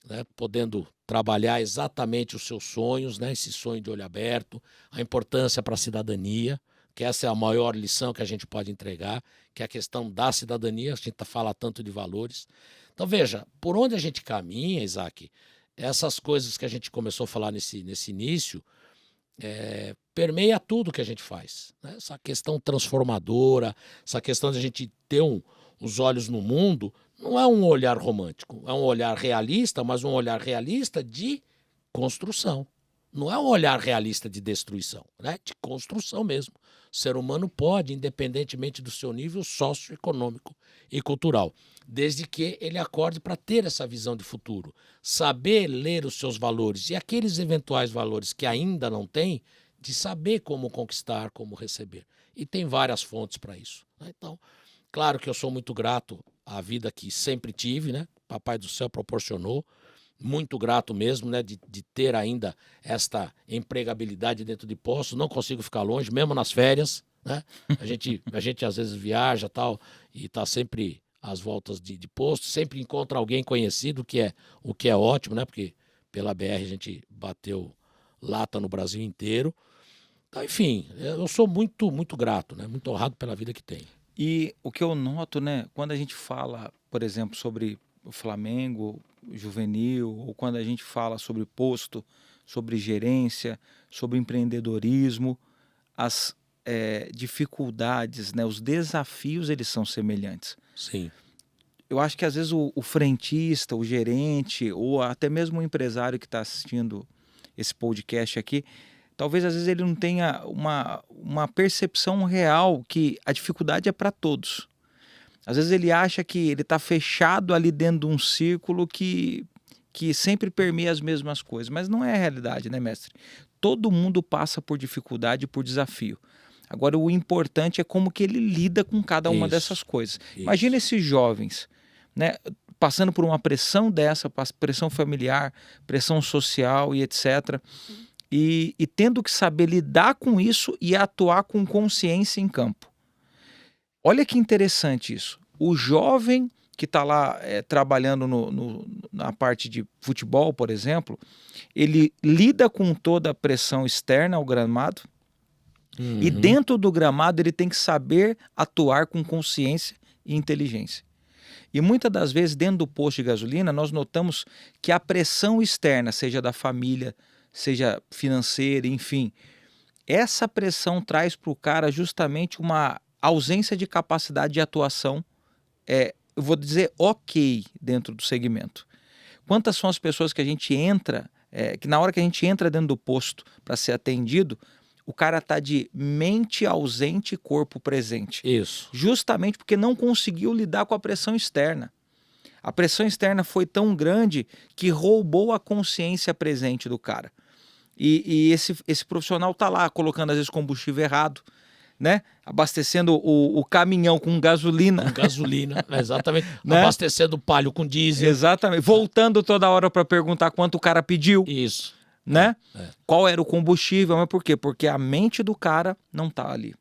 né? Podendo trabalhar exatamente os seus sonhos, né? Esse sonho de olho aberto, a importância para a cidadania, que essa é a maior lição que a gente pode entregar, que é a questão da cidadania. A gente fala tanto de valores. Então, veja, por onde a gente caminha, Isaac, essas coisas que a gente começou a falar nesse início, permeia tudo que a gente faz, né? Essa questão transformadora, essa questão de a gente ter os olhos no mundo, não é um olhar romântico, é um olhar realista, mas um olhar realista de construção. Não é um olhar realista de destruição, né? De construção mesmo. O ser humano pode, independentemente do seu nível socioeconômico e cultural, desde que ele acorde para ter essa visão de futuro, saber ler os seus valores e aqueles eventuais valores que ainda não tem, de saber como conquistar, como receber. E tem várias fontes para isso, né? Então, claro que eu sou muito grato à vida que sempre tive, né? Papai do Céu proporcionou. Muito grato mesmo, né, de ter ainda esta empregabilidade dentro de posto. Não consigo ficar longe, mesmo nas férias, né? A gente às vezes viaja tal e está sempre às voltas de posto, sempre encontra alguém conhecido, o que é ótimo, né? Porque pela BR a gente bateu lata no Brasil inteiro. Então, enfim, eu sou muito, muito grato, né? Muito honrado pela vida que tenho. E o que eu noto, né, quando a gente fala, por exemplo, sobre o Flamengo juvenil, ou quando a gente fala sobre posto, sobre gerência, sobre empreendedorismo, as dificuldades, né, os desafios, eles são semelhantes. Sim. Eu acho que às vezes o frentista, o gerente, ou até mesmo o empresário que está assistindo esse podcast aqui, talvez às vezes ele não tenha uma percepção real que a dificuldade é para todos. Às vezes ele acha que ele está fechado ali dentro de um círculo que sempre permeia as mesmas coisas, mas não é a realidade, né, mestre? Todo mundo passa por dificuldade e por desafio. Agora, o importante é como que ele lida com cada uma dessas coisas. Imagina esses jovens, né, passando por uma pressão dessa, pressão familiar, pressão social e etc., e tendo que saber lidar com isso e atuar com consciência em campo. Olha que interessante isso. O jovem que está lá trabalhando na parte de futebol, por exemplo, ele lida com toda a pressão externa ao gramado, e dentro do gramado ele tem que saber atuar com consciência e inteligência. E muitas das vezes dentro do posto de gasolina nós notamos que a pressão externa, seja da família, seja financeira, enfim, essa pressão traz para o cara justamente uma ausência de capacidade de atuação, eu vou dizer ok, dentro do segmento. Quantas são as pessoas que a gente entra, que na hora que a gente entra dentro do posto para ser atendido, o cara está de mente ausente e corpo presente. Isso. Justamente porque não conseguiu lidar com a pressão externa. A pressão externa foi tão grande que roubou a consciência presente do cara. E esse profissional está lá colocando às vezes combustível errado, né? Abastecendo o caminhão com gasolina. Com gasolina, exatamente. Né? Abastecendo o palio com diesel. Exatamente. Voltando toda hora para perguntar quanto o cara pediu. Isso. Né? Qual era o combustível, mas por quê? Porque a mente do cara não está ali.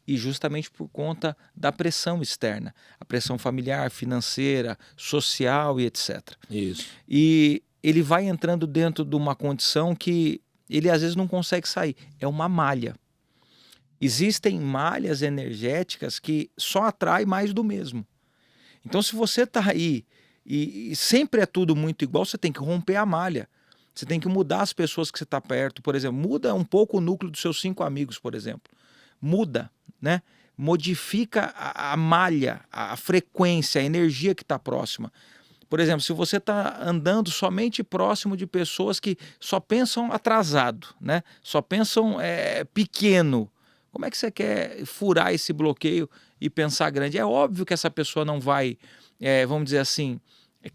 E justamente por conta da pressão externa. A pressão familiar, financeira, social e etc. Isso. E ele vai entrando dentro de uma condição que ele às vezes não consegue sair. É uma malha. Existem malhas energéticas que só atraem mais do mesmo. Então, se você está aí e sempre é tudo muito igual, você tem que romper a malha. Você tem que mudar as pessoas que você está perto. Por exemplo, muda um pouco o núcleo dos seus 5 amigos, por exemplo. Muda, né? Modifica a malha, a frequência, a energia que está próxima. Por exemplo, se você está andando somente próximo de pessoas que só pensam atrasado, né? Só pensam pequeno, como é que você quer furar esse bloqueio e pensar grande? É óbvio que essa pessoa não vai, vamos dizer assim,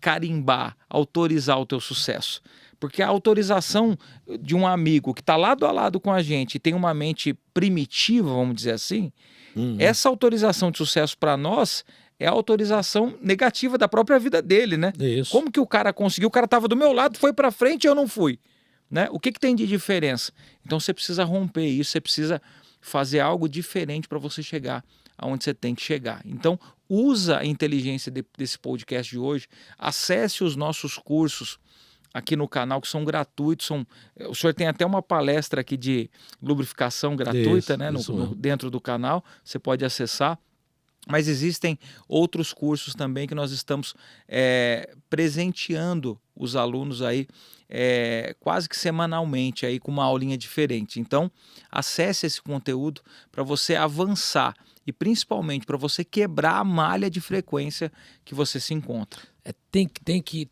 carimbar, autorizar o teu sucesso. Porque a autorização de um amigo que está lado a lado com a gente e tem uma mente primitiva, vamos dizer assim, essa autorização de sucesso para nós é a autorização negativa da própria vida dele, né? Isso. Como que o cara conseguiu? O cara estava do meu lado, foi para frente e eu não fui. Né? O que tem de diferença? Então você precisa romper isso, você precisa fazer algo diferente para você chegar aonde você tem que chegar. Então, usa a inteligência desse podcast de hoje, acesse os nossos cursos aqui no canal, que são gratuitos. O senhor tem até uma palestra aqui de lubrificação gratuita, né, dentro do canal, você pode acessar. Mas existem outros cursos também que nós estamos presenteando os alunos aí quase que semanalmente aí com uma aulinha diferente. Então, acesse esse conteúdo para você avançar e principalmente para você quebrar a malha de frequência que você se encontra. Tem que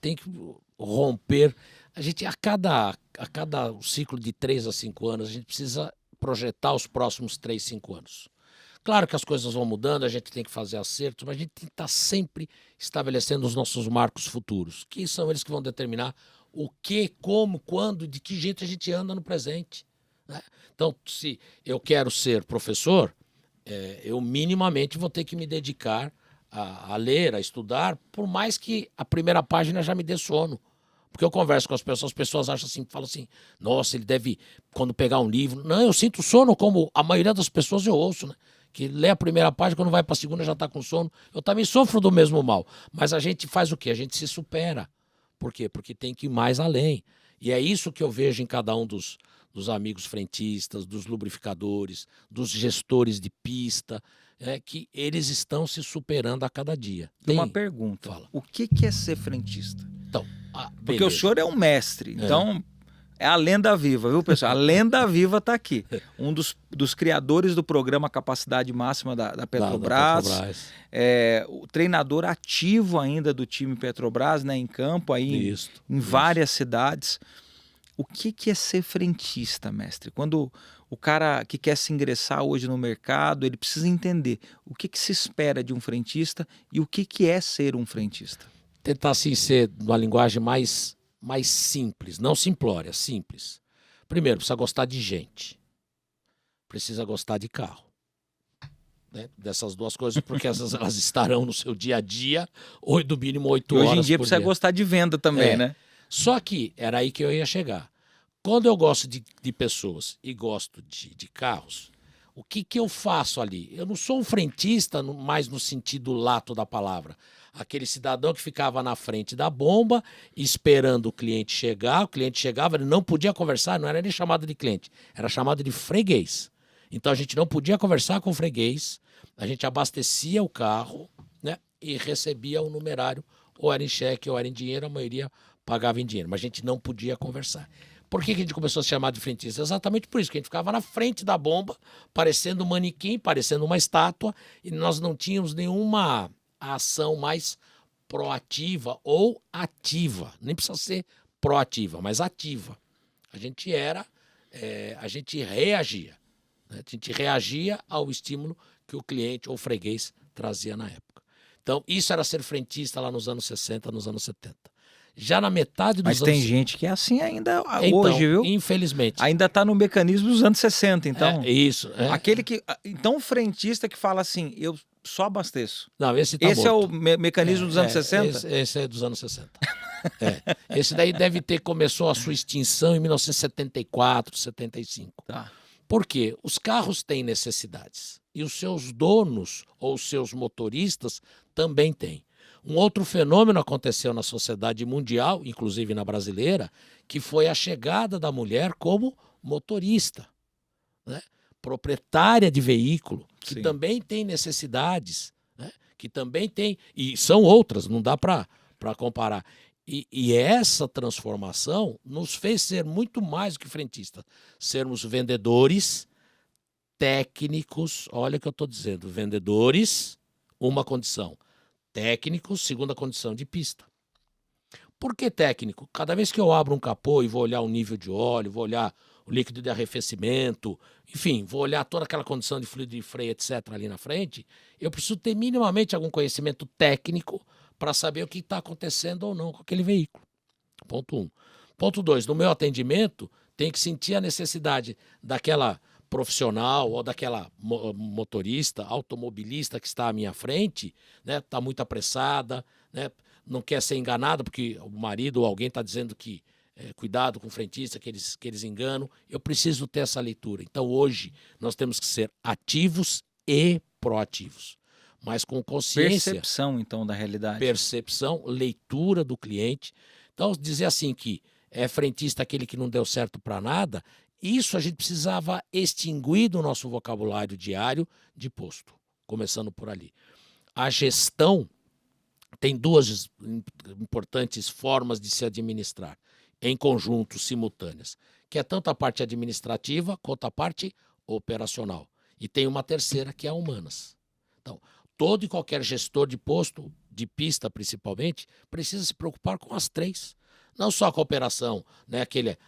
romper. A gente, a a cada ciclo de 3 a 5 anos, a gente precisa projetar os próximos 3, 5 anos. Claro que as coisas vão mudando, a gente tem que fazer acertos, mas a gente tem que estar sempre estabelecendo os nossos marcos futuros, que são eles que vão determinar o que, como, quando, de que jeito a gente anda no presente, né? Então, se eu quero ser professor, eu minimamente vou ter que me dedicar a ler, a estudar, por mais que a primeira página já me dê sono. Porque eu converso com as pessoas acham assim, falam assim, nossa, ele deve, quando pegar um livro... Não, eu sinto sono como a maioria das pessoas eu ouço, né? Que lê a primeira página, quando vai para a segunda já está com sono. Eu também sofro do mesmo mal. Mas a gente faz o quê? A gente se supera. Por quê? Porque tem que ir mais além. E é isso que eu vejo em cada um dos amigos frentistas, dos lubrificadores, dos gestores de pista, que eles estão se superando a cada dia. Uma pergunta, Fala. O que é ser frentista? Então, porque o senhor é um mestre, então é a lenda viva, viu, pessoal? A lenda viva está aqui. Um dos criadores do programa Capacidade Máxima da Petrobras, o treinador ativo ainda do time Petrobras, né, em campo, aí em várias cidades. O que é ser frentista, mestre? Quando o cara que quer se ingressar hoje no mercado, ele precisa entender o que se espera de um frentista e o que é ser um frentista. Tentar assim ser uma linguagem mais simples, não simplória, simples. Primeiro, precisa gostar de gente. Precisa gostar de carro. Né? Dessas duas coisas, porque elas estarão no seu dia a dia, ou no mínimo 8 horas por dia. Hoje em dia precisa gostar de venda também, né? Só que era aí que eu ia chegar. Quando eu gosto de pessoas e gosto de carros, o que eu faço ali? Eu não sou um frentista mais no sentido lato da palavra. Aquele cidadão que ficava na frente da bomba esperando o cliente chegar. O cliente chegava, ele não podia conversar, não era nem chamado de cliente, era chamado de freguês. Então a gente não podia conversar com o freguês, a gente abastecia o carro, né, e recebia o numerário, ou era em cheque ou era em dinheiro, a maioria pagava em dinheiro, mas a gente não podia conversar. Por que a gente começou a se chamar de frentista? Exatamente por isso, que a gente ficava na frente da bomba, parecendo um manequim, parecendo uma estátua, e nós não tínhamos nenhuma ação mais proativa ou ativa. Nem precisa ser proativa, mas ativa. A gente a gente reagia. Né? A gente reagia ao estímulo que o cliente ou o freguês trazia na época. Então, isso era ser frentista lá nos anos 60, nos anos 70. Já na metade dos anos... Mas tem gente que é assim ainda então, hoje, viu? Infelizmente. Ainda está no mecanismo dos anos 60, então. Isso. Aquele que... Então, o frentista que fala assim, eu só abasteço. Não, esse é o mecanismo dos anos 60? Esse é dos anos 60. Esse daí começou a sua extinção em 1974, 75. Tá. Por quê? Os carros têm necessidades. E os seus donos ou os seus motoristas também têm. Um outro fenômeno aconteceu na sociedade mundial, inclusive na brasileira, que foi a chegada da mulher como motorista, né? Proprietária de veículo, que também tem necessidades, né? Que também tem, e são outras, não dá para comparar. E essa transformação nos fez ser muito mais do que frentistas, sermos vendedores, técnicos, olha o que eu estou dizendo, vendedores, uma condição. Técnico, segunda condição de pista. Por que técnico? Cada vez que eu abro um capô e vou olhar o nível de óleo, vou olhar o líquido de arrefecimento, enfim, vou olhar toda aquela condição de fluido de freio, etc. ali na frente, eu preciso ter minimamente algum conhecimento técnico para saber o que está acontecendo ou não com aquele veículo. Ponto 1. Ponto 2, no meu atendimento, tem que sentir a necessidade daquela profissional ou daquela motorista, automobilista que está à minha frente, né, está muito apressada, né, não quer ser enganada porque o marido ou alguém está dizendo que cuidado com o frentista, que eles enganam. Eu preciso ter essa leitura. Então hoje nós temos que ser ativos e proativos, mas com consciência. Percepção então da realidade. Percepção, leitura do cliente. Então dizer assim que é frentista aquele que não deu certo para nada, isso a gente precisava extinguir do nosso vocabulário diário de posto, começando por ali. A gestão tem duas importantes formas de se administrar, em conjunto, simultâneas, que é tanto a parte administrativa quanto a parte operacional. E tem uma terceira, que é a humanas. Então, todo e qualquer gestor de posto, de pista principalmente, precisa se preocupar com as três. Não só a cooperação, né? Aquela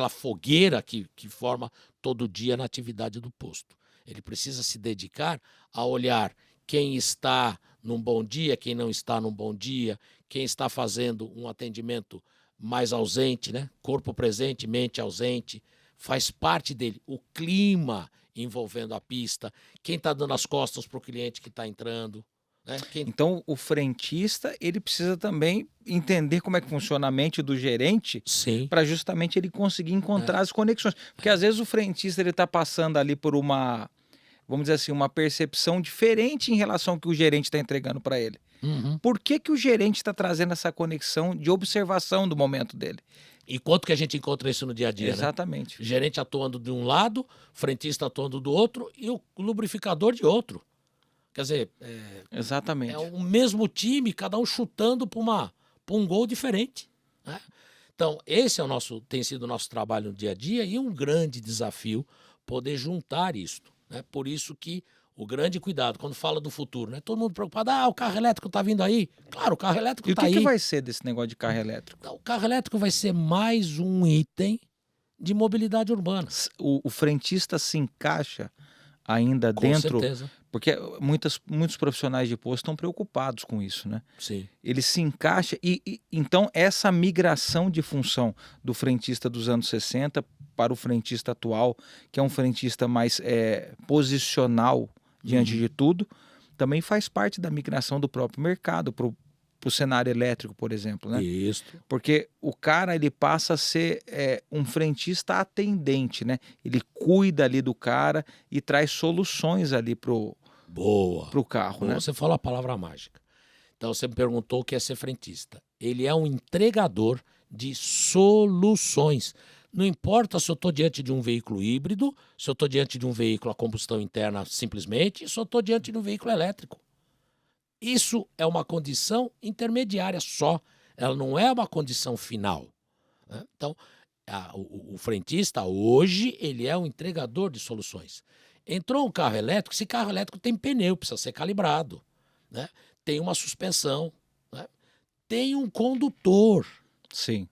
fogueira que forma todo dia na atividade do posto. Ele precisa se dedicar a olhar quem está num bom dia, quem não está num bom dia, quem está fazendo um atendimento mais ausente, né? Corpo presente, mente ausente, faz parte dele. O clima envolvendo a pista, quem está dando as costas para o cliente que está entrando. Né? Então, o frentista, ele precisa também entender como é que funciona a mente do gerente Sim. para justamente ele conseguir encontrar as conexões. Porque às vezes o frentista ele está passando ali por uma, vamos dizer assim, uma percepção diferente em relação ao que o gerente está entregando para ele. Uhum. Por que o gerente está trazendo essa conexão de observação do momento dele? E quanto que a gente encontra isso no dia a dia, Exatamente. né? Gerente atuando de um lado, frentista atuando do outro e o lubrificador de outro. Quer dizer, exatamente. É o mesmo time, cada um chutando para um gol diferente. Né? Então, esse tem sido o nosso trabalho no dia a dia e um grande desafio poder juntar isto. Né? Por isso que o grande cuidado, quando fala do futuro, né? Todo mundo preocupado, o carro elétrico está vindo aí. Claro, o carro elétrico está aí. E o que vai ser desse negócio de carro elétrico? Então, o carro elétrico vai ser mais um item de mobilidade urbana. O frentista se encaixa ainda Com dentro... certeza. Porque muitos profissionais de posto estão preocupados com isso, né? Sim. Ele se encaixa então essa migração de função do frentista dos anos 60 para o frentista atual, que é um frentista mais posicional diante de tudo, também faz parte da migração do próprio mercado para o cenário elétrico, por exemplo, né? Isso. Porque o cara ele passa a ser um frentista atendente, né? Ele cuida ali do cara e traz soluções ali pro carro. Boa. Né? Você falou a palavra mágica. Então você me perguntou o que é ser frentista. Ele é um entregador de soluções. Não importa se eu estou diante de um veículo híbrido, se eu estou diante de um veículo a combustão interna simplesmente, se eu estou diante de um veículo elétrico. Isso é uma condição intermediária só. Ela não é uma condição final. Né? Então, o frentista hoje ele é um entregador de soluções. Entrou um carro elétrico, esse carro elétrico tem pneu, precisa ser calibrado, né? Tem uma suspensão, né? Tem um condutor. Sim.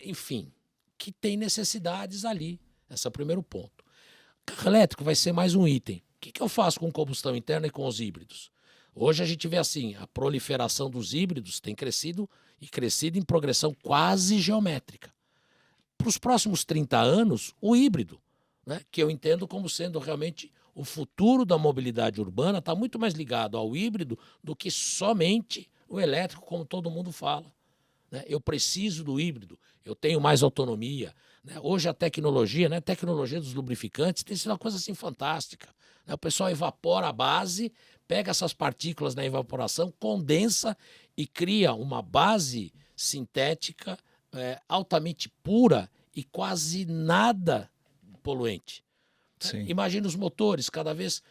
Enfim, que tem necessidades ali. Esse é o primeiro ponto. O carro elétrico vai ser mais um item. O que eu faço com combustão interna e com os híbridos? Hoje a gente vê assim, a proliferação dos híbridos tem crescido em progressão quase geométrica. Para os próximos 30 anos, o híbrido, né, que eu entendo como sendo realmente o futuro da mobilidade urbana, está muito mais ligado ao híbrido do que somente o elétrico, como todo mundo fala. Né? Eu preciso do híbrido, eu tenho mais autonomia. Né? Hoje a tecnologia dos lubrificantes tem sido uma coisa assim fantástica. Né? O pessoal evapora a base, pega essas partículas na evaporação, condensa e cria uma base sintética altamente pura e quase nada poluente. Sim. Imagina os motores, cada vez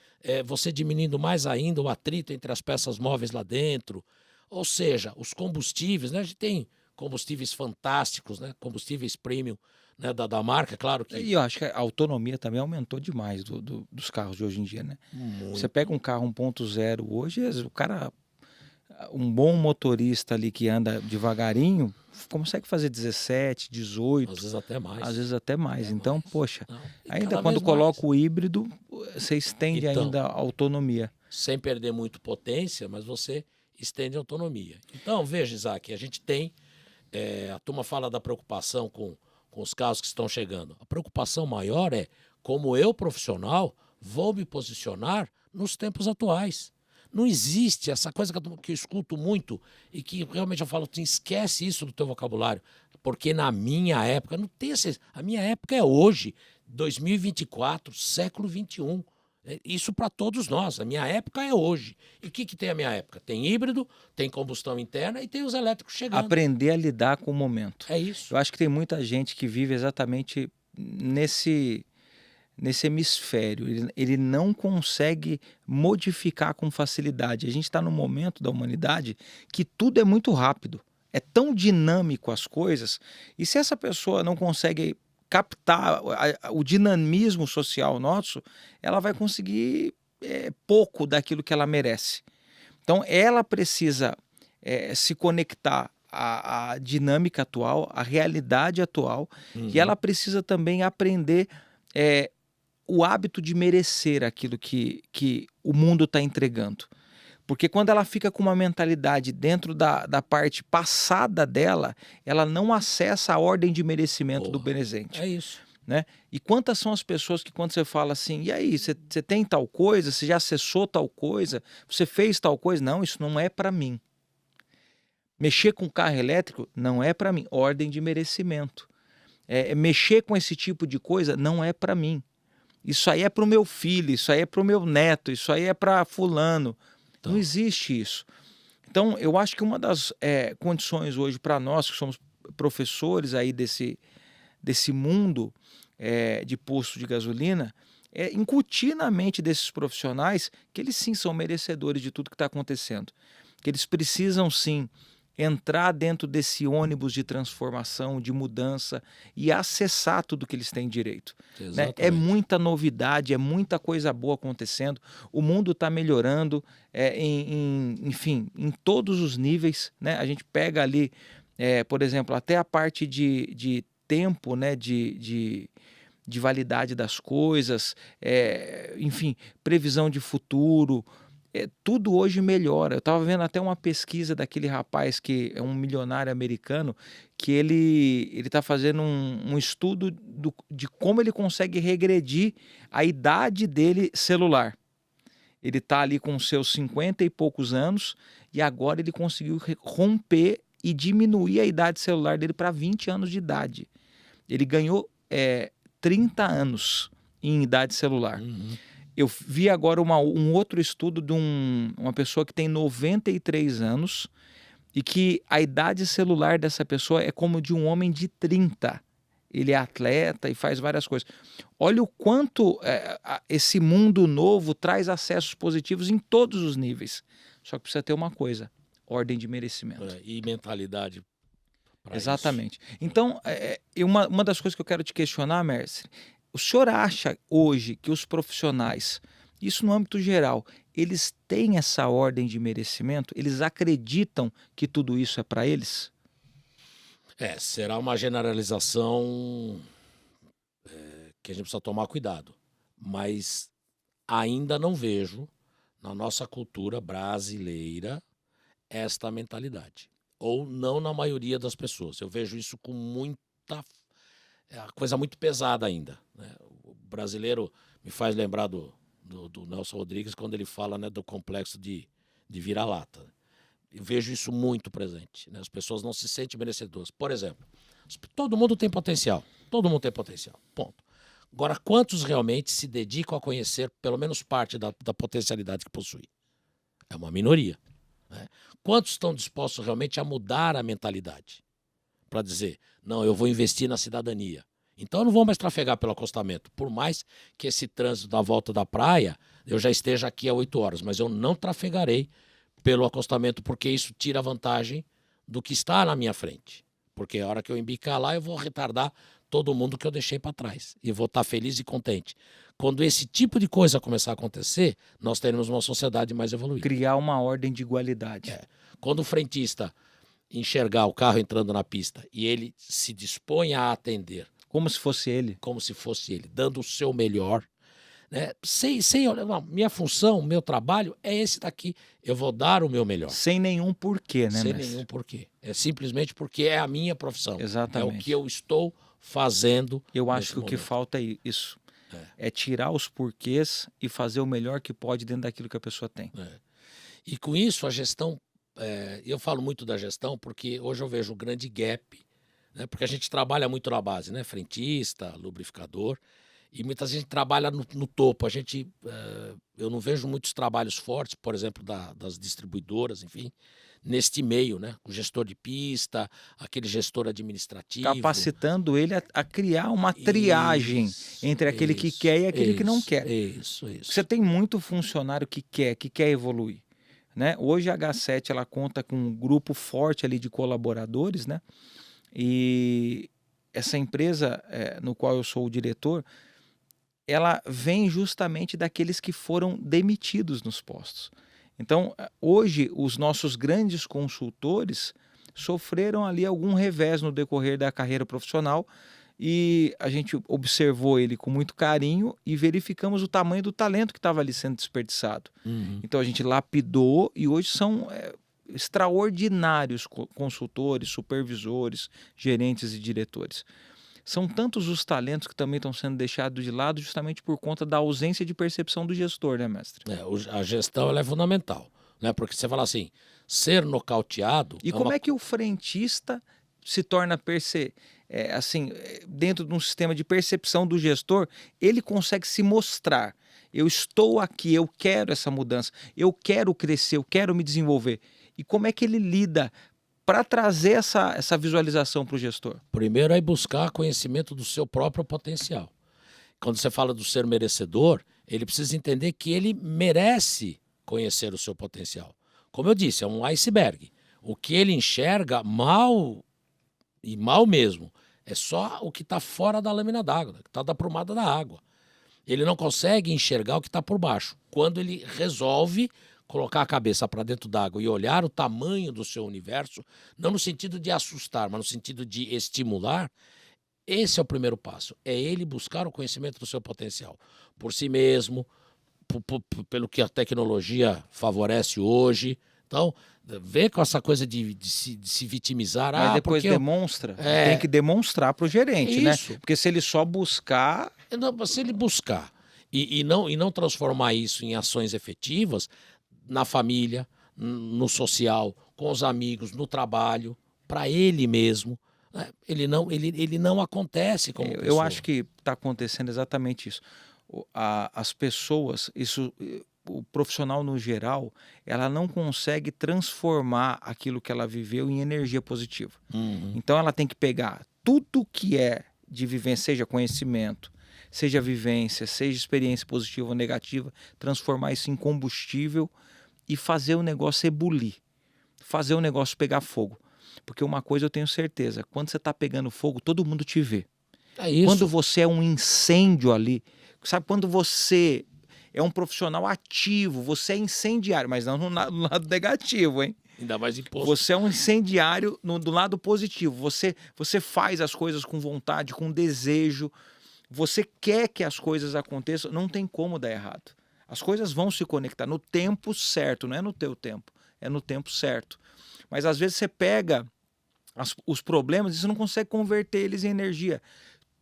você diminuindo mais ainda o atrito entre as peças móveis lá dentro. Ou seja, os combustíveis, né? A gente tem combustíveis fantásticos, né? Combustíveis premium, né? da marca, claro que... E eu acho que a autonomia também aumentou demais dos carros de hoje em dia, né? Muito. Você pega um carro 1.0 hoje, o cara, um bom motorista ali que anda devagarinho, consegue fazer 17, 18. Às vezes até mais. Às vezes até mais. Então, poxa, ainda cada quando vez coloca mais. o híbrido, você estende ainda a autonomia. Sem perder muito potência, mas você estende a autonomia. Então, veja, Isaac, a gente tem... a turma fala da preocupação com os carros que estão chegando. A preocupação maior é como eu, profissional, vou me posicionar nos tempos atuais. Não existe essa coisa que eu escuto muito e que realmente eu falo, esquece isso do teu vocabulário, porque na minha época, não tem a minha época é hoje, 2024, século XXI. Isso para todos nós, a minha época é hoje. E o que tem a minha época? Tem híbrido, tem combustão interna e tem os elétricos chegando. Aprender a lidar com o momento. É isso. Eu acho que tem muita gente que vive exatamente nesse hemisfério. Ele não consegue modificar com facilidade. A gente está num momento da humanidade que tudo é muito rápido. É tão dinâmico as coisas. E se essa pessoa não consegue captar o dinamismo social nosso, ela vai conseguir pouco daquilo que ela merece. Então ela precisa se conectar à dinâmica atual, à realidade atual, e ela precisa também aprender o hábito de merecer aquilo que o mundo está entregando. Porque quando ela fica com uma mentalidade dentro da parte passada dela, ela não acessa a ordem de merecimento do presente. É isso. Né? E quantas são as pessoas que quando você fala assim, e aí, você tem tal coisa, você já acessou tal coisa, você fez tal coisa? Não, isso não é para mim. Mexer com carro elétrico não é para mim, ordem de merecimento. Mexer com esse tipo de coisa não é para mim. Isso aí é para o meu filho, isso aí é para o meu neto, isso aí é para fulano. Não existe isso. Então, eu acho que uma das condições hoje para nós, que somos professores aí desse mundo de posto de gasolina, é incutir na mente desses profissionais que eles sim são merecedores de tudo que está acontecendo. Que eles precisam sim entrar dentro desse ônibus de transformação, de mudança e acessar tudo que eles têm direito. Né? É muita novidade, é muita coisa boa acontecendo, o mundo está melhorando, enfim, em todos os níveis. Né? A gente pega ali, por exemplo, até a parte de tempo, né, de validade das coisas, enfim, previsão de futuro, tudo hoje melhora. Eu estava vendo até uma pesquisa daquele rapaz que é um milionário americano, que ele está fazendo um estudo de como ele consegue regredir a idade dele celular. Ele está ali com seus 50 e poucos anos e agora ele conseguiu romper e diminuir a idade celular dele para 20 anos de idade. Ele ganhou 30 anos em idade celular. Eu vi agora um outro estudo de uma pessoa que tem 93 anos e que a idade celular dessa pessoa é como de um homem de 30. Ele é atleta e faz várias coisas. Olha o quanto esse mundo novo traz acessos positivos em todos os níveis. Só que precisa ter uma coisa, ordem de merecimento. E mentalidade. Exatamente. Isso. Então, uma das coisas que eu quero te questionar, Mércio, o senhor acha hoje que os profissionais, isso no âmbito geral, eles têm essa ordem de merecimento? Eles acreditam que tudo isso é para eles? Será uma generalização que a gente precisa tomar cuidado. Mas ainda não vejo na nossa cultura brasileira esta mentalidade. Ou não na maioria das pessoas. Eu vejo isso com muita... coisa muito pesada ainda. Né? O brasileiro me faz lembrar do Nelson Rodrigues quando ele fala, né, do complexo de vira-lata. Eu vejo isso muito presente. Né? As pessoas não se sentem merecedoras. Por exemplo, todo mundo tem potencial. Todo mundo tem potencial. Ponto. Agora, quantos realmente se dedicam a conhecer pelo menos parte da potencialidade que possui? É uma minoria. Né? Quantos estão dispostos realmente a mudar a mentalidade? Para dizer, não, eu vou investir na cidadania. Então eu não vou mais trafegar pelo acostamento. Por mais que esse trânsito da volta da praia, eu já esteja aqui há 8 horas, mas eu não trafegarei pelo acostamento, porque isso tira a vantagem do que está na minha frente. Porque a hora que eu embicar lá, eu vou retardar todo mundo que eu deixei para trás. E vou estar feliz e contente. Quando esse tipo de coisa começar a acontecer, nós teremos uma sociedade mais evoluída. Criar uma ordem de igualdade. Quando o frentista enxergar o carro entrando na pista e ele se dispõe a atender. Como se fosse ele. Como se fosse ele, dando o seu melhor. Né? Não, minha função, meu trabalho é esse daqui. Eu vou dar o meu melhor. Sem nenhum porquê, né, Sem mestre? nenhum porquê. É simplesmente porque é a minha profissão. Exatamente. É o que eu estou fazendo. Eu acho que o que falta é isso. É tirar os porquês e fazer o melhor que pode dentro daquilo que a pessoa tem. E com isso, a gestão... eu falo muito da gestão porque hoje eu vejo um grande gap, né? Porque a gente trabalha muito na base, né? Frentista, lubrificador, e muita gente trabalha no topo. Eu não vejo muitos trabalhos fortes, por exemplo, das distribuidoras, enfim, neste meio, né? O gestor de pista, aquele gestor administrativo. Capacitando ele a criar uma triagem entre aquele que quer e aquele que não quer. Isso. Você tem muito funcionário que quer evoluir. Né? Hoje a H7 ela conta com um grupo forte ali de colaboradores, né? E essa empresa no qual eu sou o diretor, ela vem justamente daqueles que foram demitidos nos postos. Então, hoje, os nossos grandes consultores sofreram ali algum revés no decorrer da carreira profissional e a gente observou ele com muito carinho e verificamos o tamanho do talento que estava ali sendo desperdiçado. Uhum. Então, a gente lapidou e hoje são extraordinários consultores, supervisores, gerentes e diretores. São tantos os talentos que também estão sendo deixados de lado justamente por conta da ausência de percepção do gestor, né, mestre? A gestão ela é fundamental, né? Porque você fala assim, ser nocauteado... E como é que o frentista se torna dentro de um sistema de percepção do gestor, ele consegue se mostrar. Eu estou aqui, eu quero essa mudança, eu quero crescer, eu quero me desenvolver. E como é que ele lida para trazer essa visualização para o gestor? Primeiro é buscar conhecimento do seu próprio potencial. Quando você fala do ser merecedor, ele precisa entender que ele merece conhecer o seu potencial. Como eu disse, é um iceberg. O que ele enxerga mal, e mal mesmo, é só o que está fora da lâmina d'água, que está da prumada da água. Ele não consegue enxergar o que está por baixo. Quando ele resolve colocar a cabeça para dentro d'água e olhar o tamanho do seu universo, não no sentido de assustar, mas no sentido de estimular, esse é o primeiro passo. É ele buscar o conhecimento do seu potencial. Por si mesmo, pelo que a tecnologia favorece hoje. Então, vê com essa coisa de se vitimizar. Mas depois demonstra, tem que demonstrar para o gerente, né? Porque se ele só buscar... Não, se ele buscar e não transformar isso em ações efetivas, na família, no social, com os amigos, no trabalho, para ele mesmo, né? Ele não acontece como pessoa. Eu acho que está acontecendo exatamente isso. As pessoas, o profissional no geral, ela não consegue transformar aquilo que ela viveu em energia positiva. Uhum. Então ela tem que pegar tudo que é de vivência, seja conhecimento, seja vivência, seja experiência positiva ou negativa, transformar isso em combustível e fazer o negócio ebulir, fazer o negócio pegar fogo. Porque uma coisa eu tenho certeza, quando você está pegando fogo, todo mundo te vê. É isso. Quando você é um incêndio ali, sabe, quando você é um profissional ativo, você é incendiário, mas não no lado negativo, hein? Ainda mais imposto. Você é um incendiário do lado positivo, você faz as coisas com vontade, com desejo, você quer que as coisas aconteçam, não tem como dar errado. As coisas vão se conectar no tempo certo, não é no teu tempo, é no tempo certo. Mas às vezes você pega os problemas e você não consegue converter eles em energia.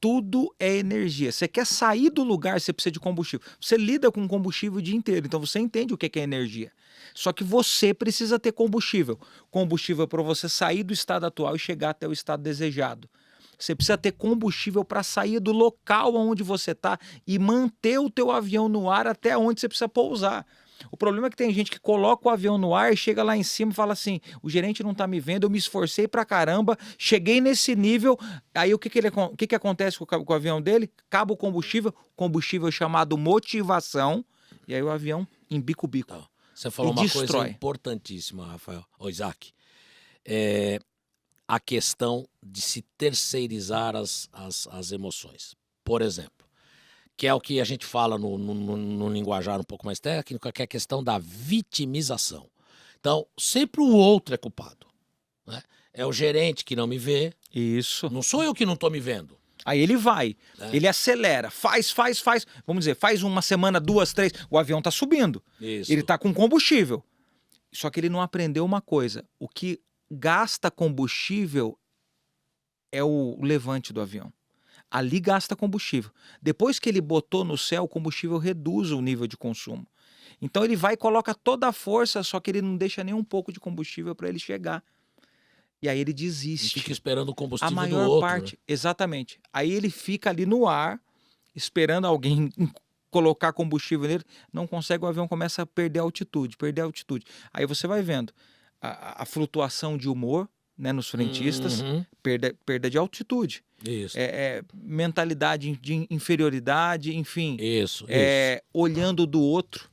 Tudo é energia. Você quer sair do lugar, você precisa de combustível. Você lida com combustível o dia inteiro, então você entende o que é energia. Só que você precisa ter combustível. Combustível para você sair do estado atual e chegar até o estado desejado. Você precisa ter combustível para sair do local onde você está e manter o teu avião no ar até onde você precisa pousar. O problema é que tem gente que coloca o avião no ar e chega lá em cima e fala assim, o gerente não está me vendo, eu me esforcei pra caramba, cheguei nesse nível, aí o que acontece com o avião dele? Acaba o combustível chamado motivação, e aí o avião embica o bico. Então, você falou uma destrói. coisa importantíssima, Rafael. Isaac. A questão de se terceirizar as emoções. Por exemplo, que é o que a gente fala no linguajar um pouco mais técnico, que é a questão da vitimização. Então, sempre o outro é culpado, né? É o gerente que não me vê. Isso. Não sou eu que não estou me vendo. Aí ele vai, ele acelera, faz. Vamos dizer, faz uma semana, 2, 3, o avião está subindo. Isso. Ele está com combustível. Só que ele não aprendeu uma coisa. O que gasta combustível é o levante do avião. Ali gasta combustível. Depois que ele botou no céu, o combustível reduz o nível de consumo. Então ele vai e coloca toda a força, só que ele não deixa nem um pouco de combustível para ele chegar. E aí ele desiste. E fica esperando o combustível a maior do outro, parte, né? Exatamente. Aí ele fica ali no ar, esperando alguém colocar combustível nele, não consegue, o avião começa a perder altitude. Aí você vai vendo a flutuação de humor, né, nos frentistas, perda de altitude. Isso. Mentalidade de inferioridade, enfim. Isso. Olhando do outro.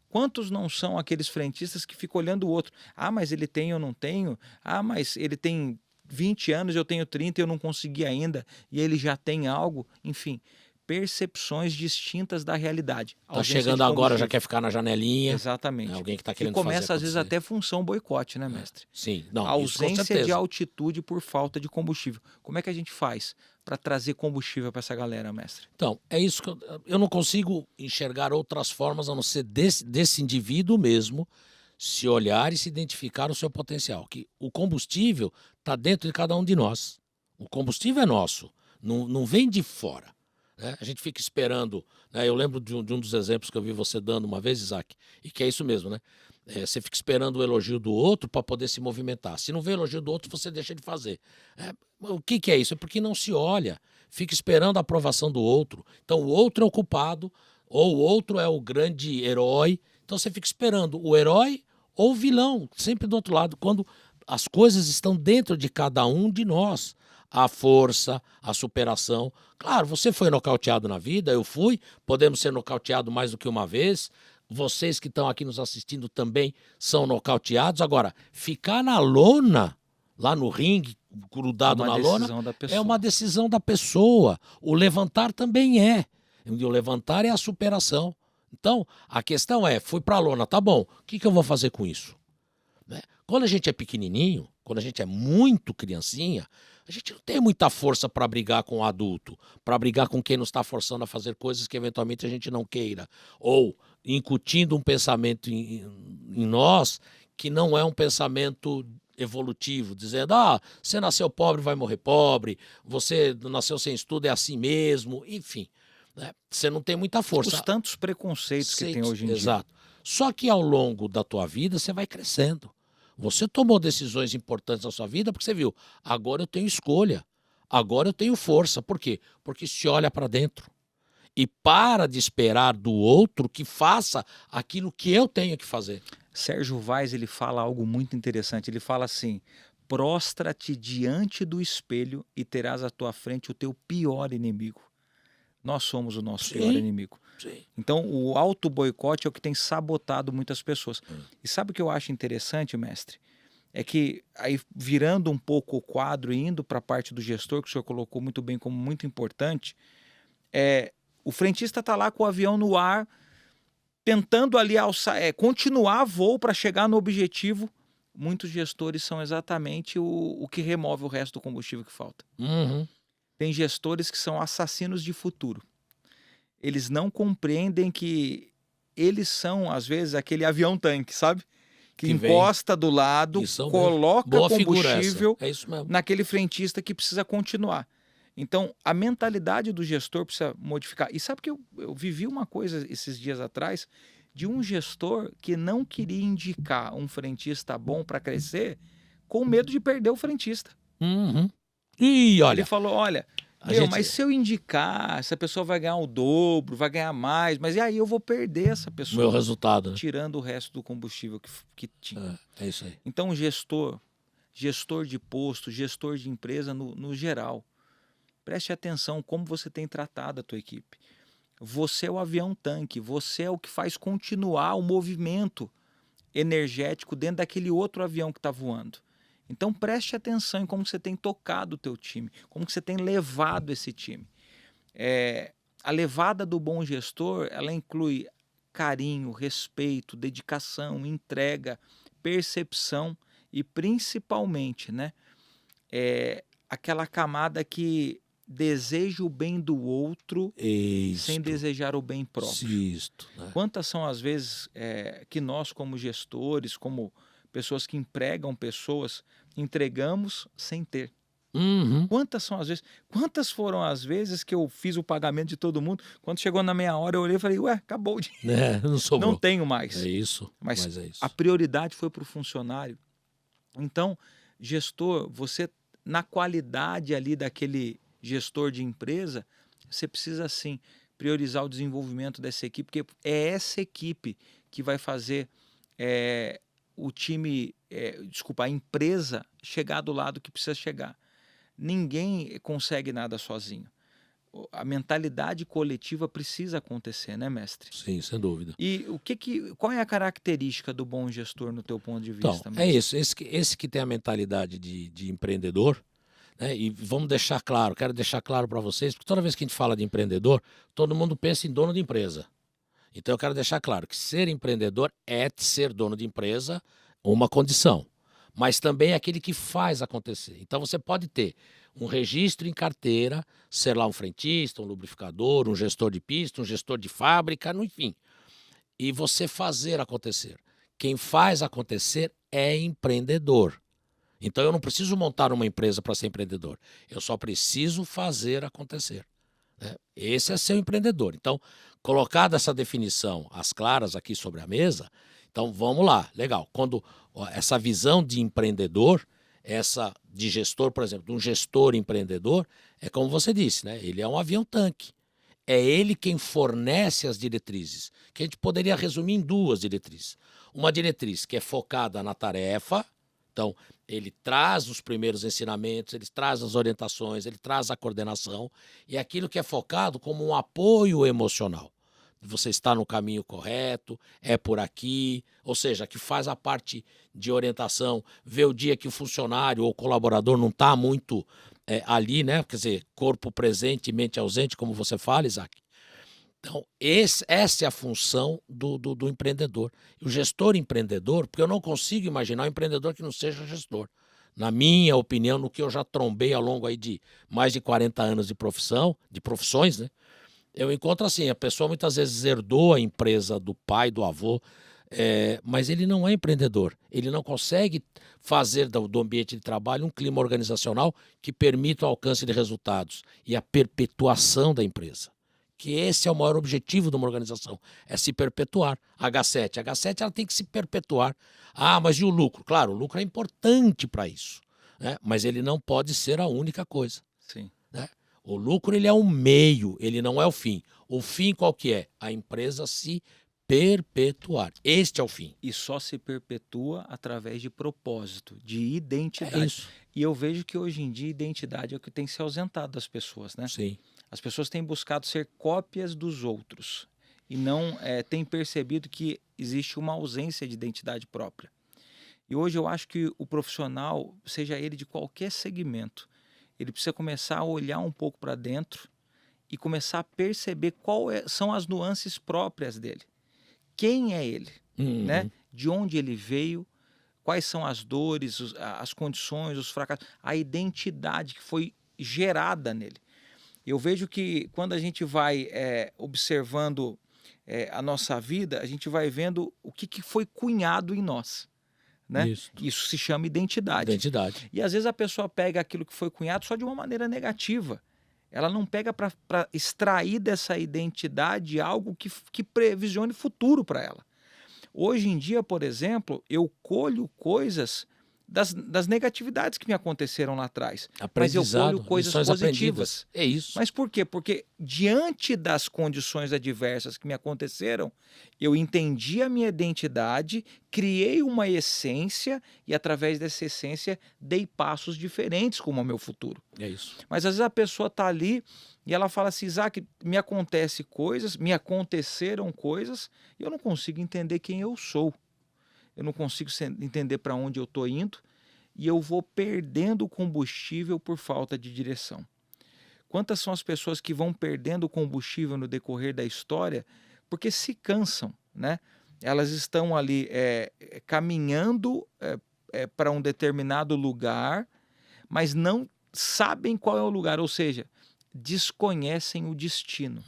Quantos não são aqueles frentistas que ficam olhando o outro? Ah, mas ele tem, eu não tenho. Ah, mas ele tem 20 anos, eu tenho 30 e eu não consegui ainda. E ele já tem algo. Enfim, percepções distintas da realidade. Tá Ausência chegando de agora, já combustível. quer ficar na janelinha. Exatamente. Alguém que está Que querendo fazer começa, às vezes, acontecer. até função boicote, né, mestre? Sim, não, A isso com ausência de certeza. altitude por falta de combustível. Como é que a gente faz para trazer combustível para essa galera, mestre? Então, é isso que eu não consigo enxergar outras formas a não ser desse indivíduo mesmo se olhar e se identificar o seu potencial. Que o combustível está dentro de cada um de nós. O combustível é nosso, não vem de fora. Né? A gente fica esperando. Né? Eu lembro de um dos exemplos que eu vi você dando uma vez, Isaac, e que é isso mesmo, né? Você fica esperando o elogio do outro para poder se movimentar. Se não vê o elogio do outro, você deixa de fazer. O que é isso? É porque não se olha, fica esperando a aprovação do outro. Então o outro é o culpado, ou o outro é o grande herói. Então você fica esperando o herói ou o vilão, sempre do outro lado, quando as coisas estão dentro de cada um de nós. A força, a superação. Claro, você foi nocauteado na vida, eu fui, podemos ser nocauteados mais do que uma vez. Vocês que estão aqui nos assistindo também são nocauteados. Agora, ficar na lona, lá no ringue, grudado na lona, é uma decisão da pessoa. O levantar também é. E o levantar é a superação. Então, a questão é, fui para a lona, tá bom, o que eu vou fazer com isso? Né? Quando a gente é pequenininho, quando a gente é muito criancinha, a gente não tem muita força para brigar com o adulto, para brigar com quem nos está forçando a fazer coisas que eventualmente a gente não queira, ou incutindo um pensamento em nós que não é um pensamento evolutivo, dizendo, você nasceu pobre, vai morrer pobre, você nasceu sem estudo, é assim mesmo, enfim. Né? Você não tem muita força. Os tantos preconceitos que tem hoje em dia. Exato. Só que ao longo da tua vida você vai crescendo. Você tomou decisões importantes na sua vida porque você viu, agora eu tenho escolha, agora eu tenho força. Por quê? Porque se olha para dentro e para de esperar do outro que faça aquilo que eu tenho que fazer. Sérgio Vaz, ele fala algo muito interessante. Ele fala assim, prostra-te diante do espelho e terás à tua frente o teu pior inimigo. Nós somos o nosso pior inimigo. Sim. Então, o auto-boicote é o que tem sabotado muitas pessoas. E sabe o que eu acho interessante, mestre? É que, aí virando um pouco o quadro e indo para a parte do gestor, que o senhor colocou muito bem como muito importante, o frentista está lá com o avião no ar, tentando ali continuar voo para chegar no objetivo. Muitos gestores são exatamente o que remove o resto do combustível que falta. Uhum. Tem gestores que são assassinos de futuro. Eles não compreendem que eles são, às vezes, aquele avião-tanque, sabe? Que encosta do lado, coloca combustível naquele frentista que precisa continuar. Então, a mentalidade do gestor precisa modificar. E sabe que eu vivi uma coisa esses dias atrás de um gestor que não queria indicar um frentista bom para crescer com medo de perder o frentista. Uhum. E olha, ele falou, olha, mas se eu indicar, essa pessoa vai ganhar o dobro, vai ganhar mais, mas e aí eu vou perder essa pessoa. Meu resultado, né? Tirando o resto do combustível que tinha. É isso aí. Então, gestor de posto, gestor de empresa no geral, preste atenção como você tem tratado a tua equipe. Você é o avião-tanque, você é o que faz continuar o movimento energético dentro daquele outro avião que está voando. Então preste atenção em como você tem tocado o teu time, como que você tem levado esse time. A levada do bom gestor, ela inclui carinho, respeito, dedicação, entrega, percepção e principalmente, né, aquela camada que deseja o bem do outro sem desejar o bem próprio. Né? Quantas são as vezes que nós como gestores, como pessoas que empregam pessoas, entregamos sem ter. Uhum. Quantas foram as vezes que eu fiz o pagamento de todo mundo, quando chegou na meia hora eu olhei e falei, acabou de... não sobrou. Não tenho mais. É isso, mas é isso. A prioridade foi para o funcionário. Então, gestor, você, na qualidade ali daquele gestor de empresa, você precisa sim priorizar o desenvolvimento dessa equipe, porque é essa equipe que vai fazer o time, a empresa chegar do lado que precisa chegar. Ninguém consegue nada sozinho. A mentalidade coletiva precisa acontecer, né, mestre? Sim, sem dúvida. E qual é a característica do bom gestor no teu ponto de vista? Então, é isso. Esse que tem a mentalidade de empreendedor né? E vamos deixar claro, quero deixar claro para vocês, porque toda vez que a gente fala de empreendedor, todo mundo pensa em dono de empresa. Então eu quero deixar claro que ser empreendedor é ser dono de empresa, uma condição, mas também é aquele que faz acontecer. Então você pode ter um registro em carteira, ser lá um frentista, um lubrificador, um gestor de pista, um gestor de fábrica, enfim, e você fazer acontecer. Quem faz acontecer é empreendedor. Então eu não preciso montar uma empresa para ser empreendedor, eu só preciso fazer acontecer, né? Esse é ser um empreendedor. Então, colocada essa definição às claras aqui sobre a mesa, então vamos lá, legal. Quando essa visão de empreendedor, essa de gestor, por exemplo, de um gestor empreendedor, é como você disse, né? Ele é um avião-tanque. É ele quem fornece as diretrizes, que a gente poderia resumir em duas diretrizes. Uma diretriz que é focada na tarefa, então ele traz os primeiros ensinamentos, ele traz as orientações, ele traz a coordenação, e aquilo que é focado como um apoio emocional. Você está no caminho correto, é por aqui, ou seja, que faz a parte de orientação, vê o dia que o funcionário ou colaborador não está muito ali, né? Quer dizer, corpo presente e mente ausente, como você fala, Isaac. Então, essa é a função do empreendedor. O gestor empreendedor, porque eu não consigo imaginar um empreendedor que não seja gestor. Na minha opinião, no que eu já trombei ao longo aí de mais de 40 anos de profissão, de profissões, né? Eu encontro assim, a pessoa muitas vezes herdou a empresa do pai, do avô, mas ele não é empreendedor. Ele não consegue fazer do ambiente de trabalho um clima organizacional que permita o alcance de resultados e a perpetuação da empresa. Que esse é o maior objetivo de uma organização, é se perpetuar. A H7 ela tem que se perpetuar. Ah, mas e o lucro? Claro, o lucro é importante para isso, né? Mas ele não pode ser a única coisa. Sim. Né? O lucro ele é um meio, ele não é o fim. O fim qual que é? A empresa se perpetuar. Este é o fim. E só se perpetua através de propósito, de É identidade. isso. E eu vejo que hoje em dia identidade é o que tem se ausentado das pessoas, né? Sim. As pessoas têm buscado ser cópias dos outros e não têm percebido que existe uma ausência de identidade própria. E hoje eu acho que o profissional, seja ele de qualquer segmento, ele precisa começar a olhar um pouco para dentro e começar a perceber são as nuances próprias dele. Quem é ele, né? De onde ele veio, quais são as dores, as condições, os fracassos, a identidade que foi gerada nele. Eu vejo que quando a gente vai observando a nossa vida, a gente vai vendo o que foi cunhado em nós, né? Isso se chama identidade. Identidade. E às vezes a pessoa pega aquilo que foi cunhado só de uma maneira negativa. Ela não pega para extrair dessa identidade algo que previsione futuro para ela. Hoje em dia, por exemplo, eu colho coisas das negatividades que me aconteceram lá atrás. Mas eu colho coisas positivas. Aprendidas. É isso. Mas por quê? Porque diante das condições adversas que me aconteceram, eu entendi a minha identidade, criei uma essência e através dessa essência dei passos diferentes como o meu futuro. É isso. Mas às vezes a pessoa está ali e ela fala assim, Isaac, me aconteceram coisas e eu não consigo entender quem eu sou. Eu não consigo entender para onde eu estou indo e eu vou perdendo combustível por falta de direção. Quantas são as pessoas que vão perdendo combustível no decorrer da história porque se cansam, né? Elas estão ali caminhando para um determinado lugar, mas não sabem qual é o lugar, ou seja, desconhecem o destino.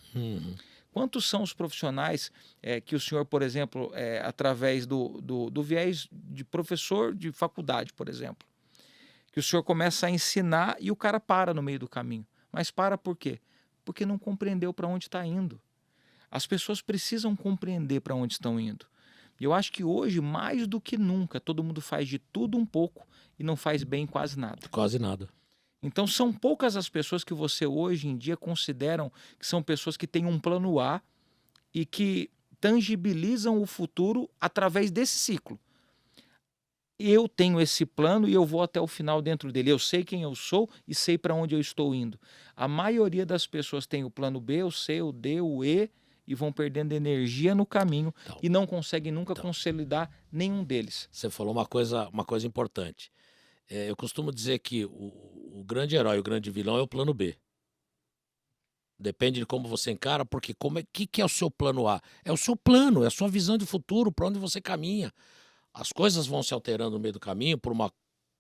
Quantos são os profissionais que o senhor, por exemplo, através do viés de professor de faculdade, por exemplo, que o senhor começa a ensinar e o cara para no meio do caminho. Mas para por quê? Porque não compreendeu para onde está indo. As pessoas precisam compreender para onde estão indo. E eu acho que hoje, mais do que nunca, todo mundo faz de tudo um pouco e não faz bem quase nada. Quase nada. Então são poucas as pessoas que você hoje em dia consideram que são pessoas que têm um plano A e que tangibilizam o futuro através desse ciclo. Eu tenho esse plano e eu vou até o final dentro dele. Eu sei quem eu sou e sei para onde eu estou indo. A maioria das pessoas tem o plano B, o C, o D, o E e vão perdendo energia no caminho e não conseguem nunca consolidar nenhum deles. Você falou uma coisa importante. Eu costumo dizer que o grande herói, o grande vilão é o plano B. Depende de como você encara, porque que é o seu plano A? É o seu plano, é a sua visão de futuro, para onde você caminha. As coisas vão se alterando no meio do caminho por uma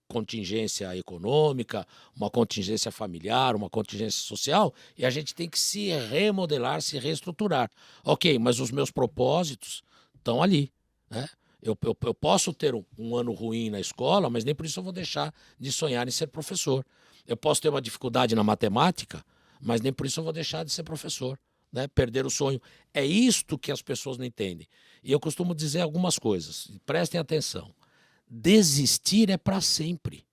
contingência econômica, uma contingência familiar, uma contingência social, e a gente tem que se remodelar, se reestruturar. Ok, mas os meus propósitos estão ali, né? Eu posso ter um ano ruim na escola, mas nem por isso eu vou deixar de sonhar em ser professor. Eu posso ter uma dificuldade na matemática, mas nem por isso eu vou deixar de ser professor, né? Perder o sonho. É isto que as pessoas não entendem. E eu costumo dizer algumas coisas, prestem atenção. Desistir é para sempre.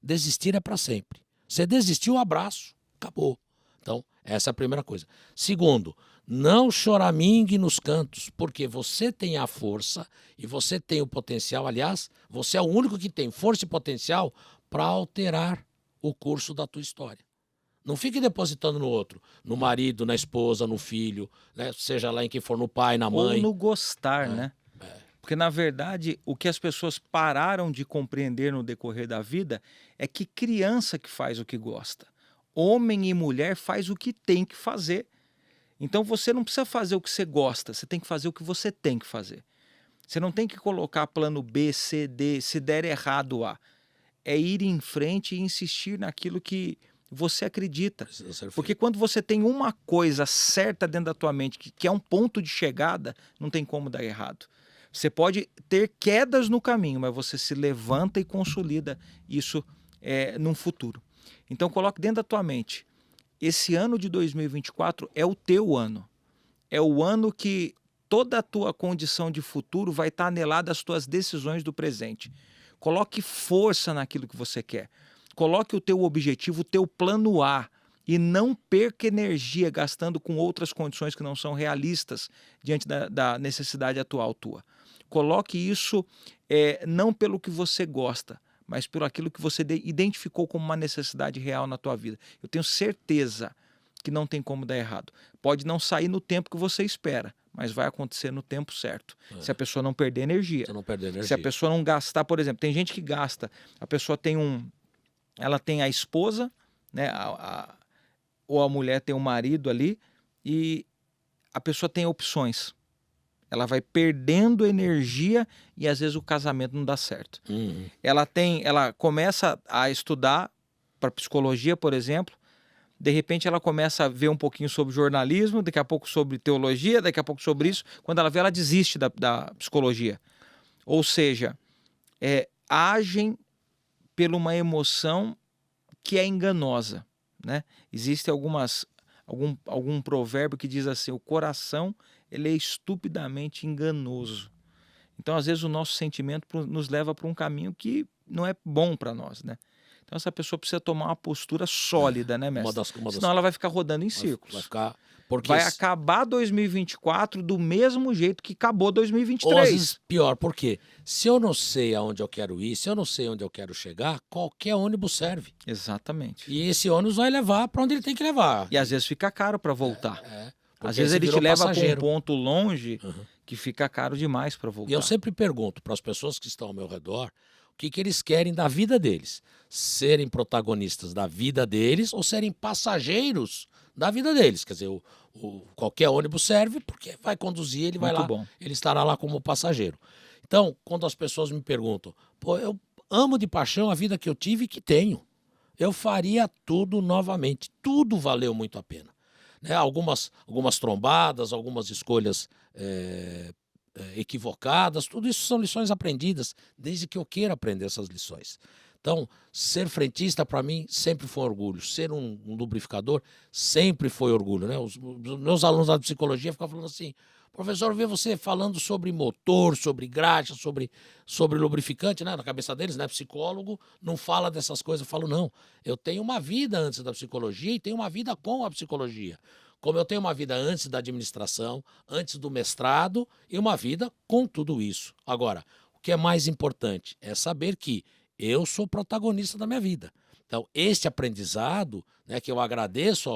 Desistir é para sempre. Você desistiu, abraço, acabou. Então, essa é a primeira coisa. Segundo, não choramingue nos cantos, porque você tem a força e você tem o potencial. Aliás, você é o único que tem força e potencial para alterar o curso da tua história. Não fique depositando no outro, no marido, na esposa, no filho, né? Seja lá em quem for, no pai, na mãe. Ou no gostar, né? Porque, na verdade, o que as pessoas pararam de compreender no decorrer da vida é que criança que faz o que gosta. Homem e mulher faz o que tem que fazer. Então você não precisa fazer o que você gosta, você tem que fazer o que você tem que fazer. Você não tem que colocar plano B, C, D, se der errado A. É ir em frente e insistir naquilo que você acredita. Porque quando você tem uma coisa certa dentro da tua mente, que é um ponto de chegada, não tem como dar errado. Você pode ter quedas no caminho, mas você se levanta e consolida isso num futuro. Então coloque dentro da tua mente, esse ano de 2024 é o teu ano. É o ano que toda a tua condição de futuro vai estar anelada às tuas decisões do presente. Coloque força naquilo que você quer. Coloque o teu objetivo, o teu plano A, e não perca energia gastando com outras condições que não são realistas diante da necessidade atual tua. Coloque isso não pelo que você gosta, mas pelo aquilo que você identificou como uma necessidade real na tua vida. Eu tenho certeza que não tem como dar errado. Pode não sair no tempo que você espera, mas vai acontecer no tempo certo. Se a pessoa não perder energia. Se a pessoa não gastar, por exemplo, tem gente que gasta, a pessoa tem ela tem a esposa, né, ou a mulher tem um marido ali, e a pessoa tem opções. Ela vai perdendo energia e às vezes o casamento não dá certo. Ela começa a estudar para psicologia, por exemplo, de repente ela começa a ver um pouquinho sobre jornalismo, daqui a pouco sobre teologia, daqui a pouco sobre isso. Quando ela vê, ela desiste da psicologia. Ou seja, agem por uma emoção que é enganosa, né? Existe algum provérbio que diz assim, o coração ele é estupidamente enganoso. Então, às vezes, o nosso sentimento nos leva para um caminho que não é bom para nós, né? Então, essa pessoa precisa tomar uma postura sólida, né, mestre? Senão ela vai ficar rodando em círculos. Vai acabar 2024 do mesmo jeito que acabou 2023. Ou às vezes pior, porque se eu não sei aonde eu quero ir, se eu não sei onde eu quero chegar, qualquer ônibus serve. Exatamente. E esse ônibus vai levar para onde ele tem que levar. E às vezes fica caro para voltar. Às vezes ele te leva para um ponto longe que fica caro demais para voltar. E eu sempre pergunto para as pessoas que estão ao meu redor, o que eles querem da vida deles? Serem protagonistas da vida deles ou serem passageiros da vida deles? Quer dizer, qualquer ônibus serve porque vai conduzir, ele vai lá, ele estará lá como passageiro. Então, quando as pessoas me perguntam, pô, eu amo de paixão a vida que eu tive e que tenho. Eu faria tudo novamente. Tudo valeu muito a pena. Né? Algumas trombadas, algumas escolhas equivocadas, tudo isso são lições aprendidas, desde que eu queira aprender essas lições. Então, ser frentista para mim sempre foi um orgulho, ser um lubrificador sempre foi orgulho. Né? Os meus alunos da psicologia ficavam falando assim, professor, eu vi você falando sobre motor, sobre graxa, sobre lubrificante, né? Na cabeça deles, né? Psicólogo não fala dessas coisas. Eu falo, não, eu tenho uma vida antes da psicologia e tenho uma vida com a psicologia. Como eu tenho uma vida antes da administração, antes do mestrado e uma vida com tudo isso. Agora, o que é mais importante é saber que eu sou protagonista da minha vida. Então, este aprendizado, né, que eu agradeço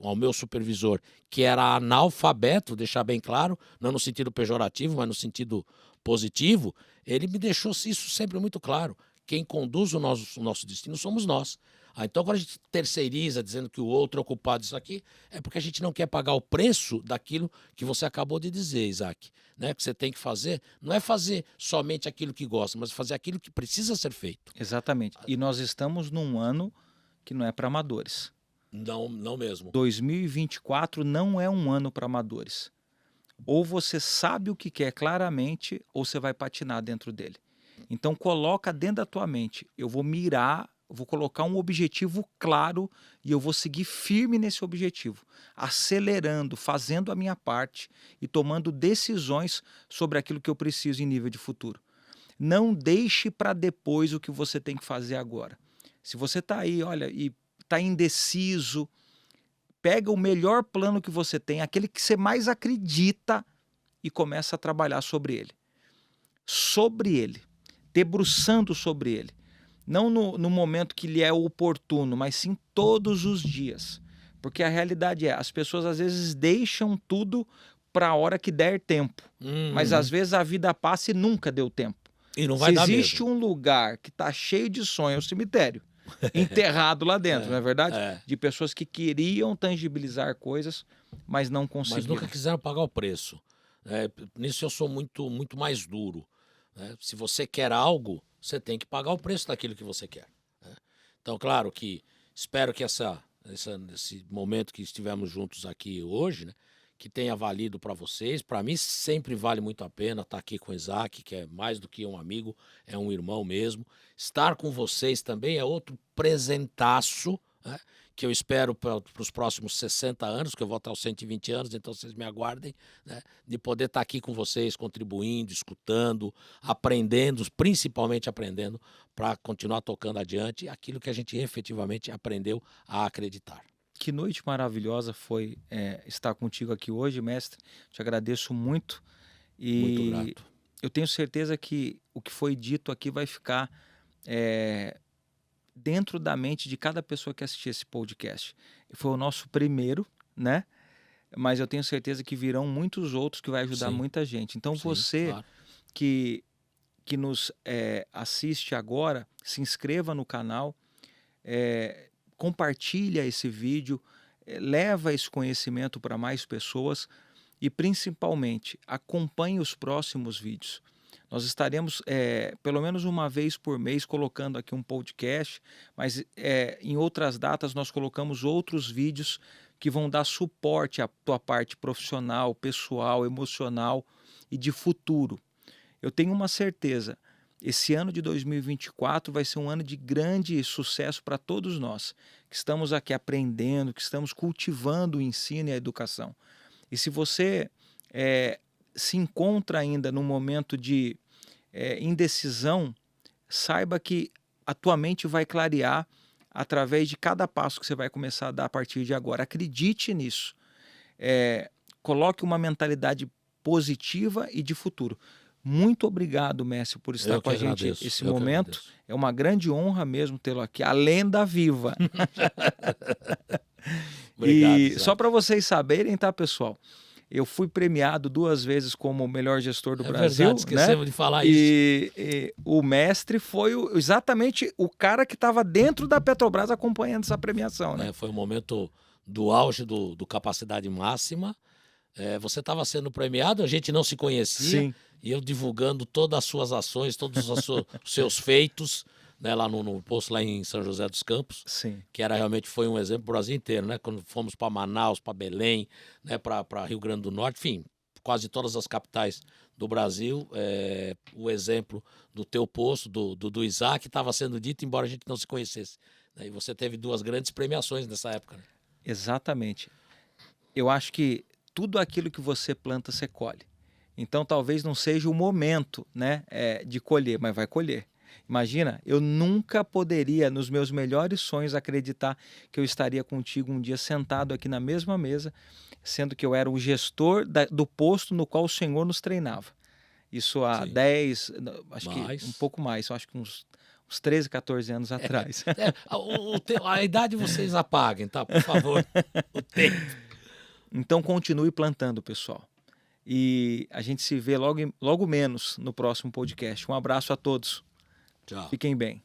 ao meu supervisor, que era analfabeto, deixar bem claro, não no sentido pejorativo, mas no sentido positivo, ele me deixou isso sempre muito claro. Quem conduz o nosso destino somos nós. Então, quando a gente terceiriza, dizendo que o outro é o culpado disso aqui, é porque a gente não quer pagar o preço daquilo que você acabou de dizer, Isaac. Né? Que você tem que fazer, não é fazer somente aquilo que gosta, mas fazer aquilo que precisa ser feito. Exatamente. E nós estamos num ano que não é para amadores. Não, não mesmo. 2024 não é um ano para amadores. Ou você sabe o que quer claramente, ou você vai patinar dentro dele. Então coloca dentro da tua mente, eu vou mirar, vou colocar um objetivo claro e eu vou seguir firme nesse objetivo, acelerando, fazendo a minha parte e tomando decisões sobre aquilo que eu preciso em nível de futuro. Não deixe para depois o que você tem que fazer agora. Se você está aí, olha, e está indeciso, pega o melhor plano que você tem, aquele que você mais acredita e começa a trabalhar sobre ele. Sobre ele, debruçando sobre ele. Não no momento que lhe é oportuno, mas sim todos os dias. Porque a realidade é, as pessoas às vezes deixam tudo para a hora que der tempo. Mas às vezes a vida passa e nunca deu tempo. E não vai dar mesmo. Se existe um lugar que está cheio de sonho, é o cemitério. Enterrado lá dentro, não é verdade? De pessoas que queriam tangibilizar coisas, mas não conseguiram. Mas nunca quiseram pagar o preço. Nisso eu sou muito mais duro. Né? Se você quer algo, você tem que pagar o preço daquilo que você quer. Né? Então, claro que espero que esse momento que estivemos juntos aqui hoje, né, que tenha valido para vocês. Para mim sempre vale muito a pena estar aqui com o Isaac, que é mais do que um amigo, é um irmão mesmo. Estar com vocês também é outro presentaço, né, que eu espero para os próximos 60 anos, que eu vou estar aos 120 anos, então vocês me aguardem, né, de poder estar aqui com vocês, contribuindo, escutando, aprendendo, principalmente aprendendo, para continuar tocando adiante aquilo que a gente efetivamente aprendeu a acreditar. Que noite maravilhosa foi estar contigo aqui hoje, mestre. Te agradeço muito. Muito E grato. eu tenho certeza que o que foi dito aqui vai ficar dentro da mente de cada pessoa que assistir esse podcast. Foi o nosso primeiro, né? Mas eu tenho certeza que virão muitos outros que vai ajudar muita gente. Então você claro. que nos assiste agora, se inscreva no canal, compartilha esse vídeo, leva esse conhecimento para mais pessoas e principalmente acompanhe os próximos vídeos. Nós estaremos pelo menos uma vez por mês colocando aqui um podcast, mas em outras datas nós colocamos outros vídeos que vão dar suporte à tua parte profissional, pessoal, emocional e de futuro. Eu tenho uma certeza, esse ano de 2024 vai ser um ano de grande sucesso para todos nós, que estamos aqui aprendendo, que estamos cultivando o ensino e a educação. E se você se encontra ainda num momento de indecisão, saiba que a tua mente vai clarear através de cada passo que você vai começar a dar a partir de agora. Acredite nisso. Coloque uma mentalidade positiva e de futuro. Muito obrigado, mestre, por estar com a gente esse momento. É uma grande honra mesmo tê-lo aqui, a lenda viva. Obrigado, E só para vocês saberem, tá, pessoal? Eu fui premiado 2 vezes como o melhor gestor do Brasil. Verdade, esquecemos de falar isso. E o mestre foi exatamente o cara que estava dentro da Petrobras acompanhando essa premiação, né? Foi o momento do auge do Capacidade Máxima. Você estava sendo premiado, a gente não se conhecia. Sim. E eu divulgando todas as suas ações, todos os seus feitos, né, lá no posto lá em São José dos Campos. Sim. Que realmente foi um exemplo para o Brasil inteiro, né? Quando fomos para Manaus, para Belém, né, para Rio Grande do Norte, enfim, quase todas as capitais do Brasil, o exemplo do teu posto, do Isaac, estava sendo dito, embora a gente não se conhecesse. Né? E você teve 2 grandes premiações nessa época. Né? Exatamente. Eu acho que tudo aquilo que você planta, você colhe. Então talvez não seja o momento, né, de colher, mas vai colher. Imagina, eu nunca poderia, nos meus melhores sonhos, acreditar que eu estaria contigo um dia sentado aqui na mesma mesa, sendo que eu era o gestor do posto no qual o Senhor nos treinava. Isso há 10, acho que um pouco mais, acho que uns 13, 14 anos atrás. A idade vocês apaguem, tá? Por favor, o tempo. Então continue plantando, pessoal. E a gente se vê logo menos no próximo podcast. Um abraço a todos. Tchau. Fiquem bem.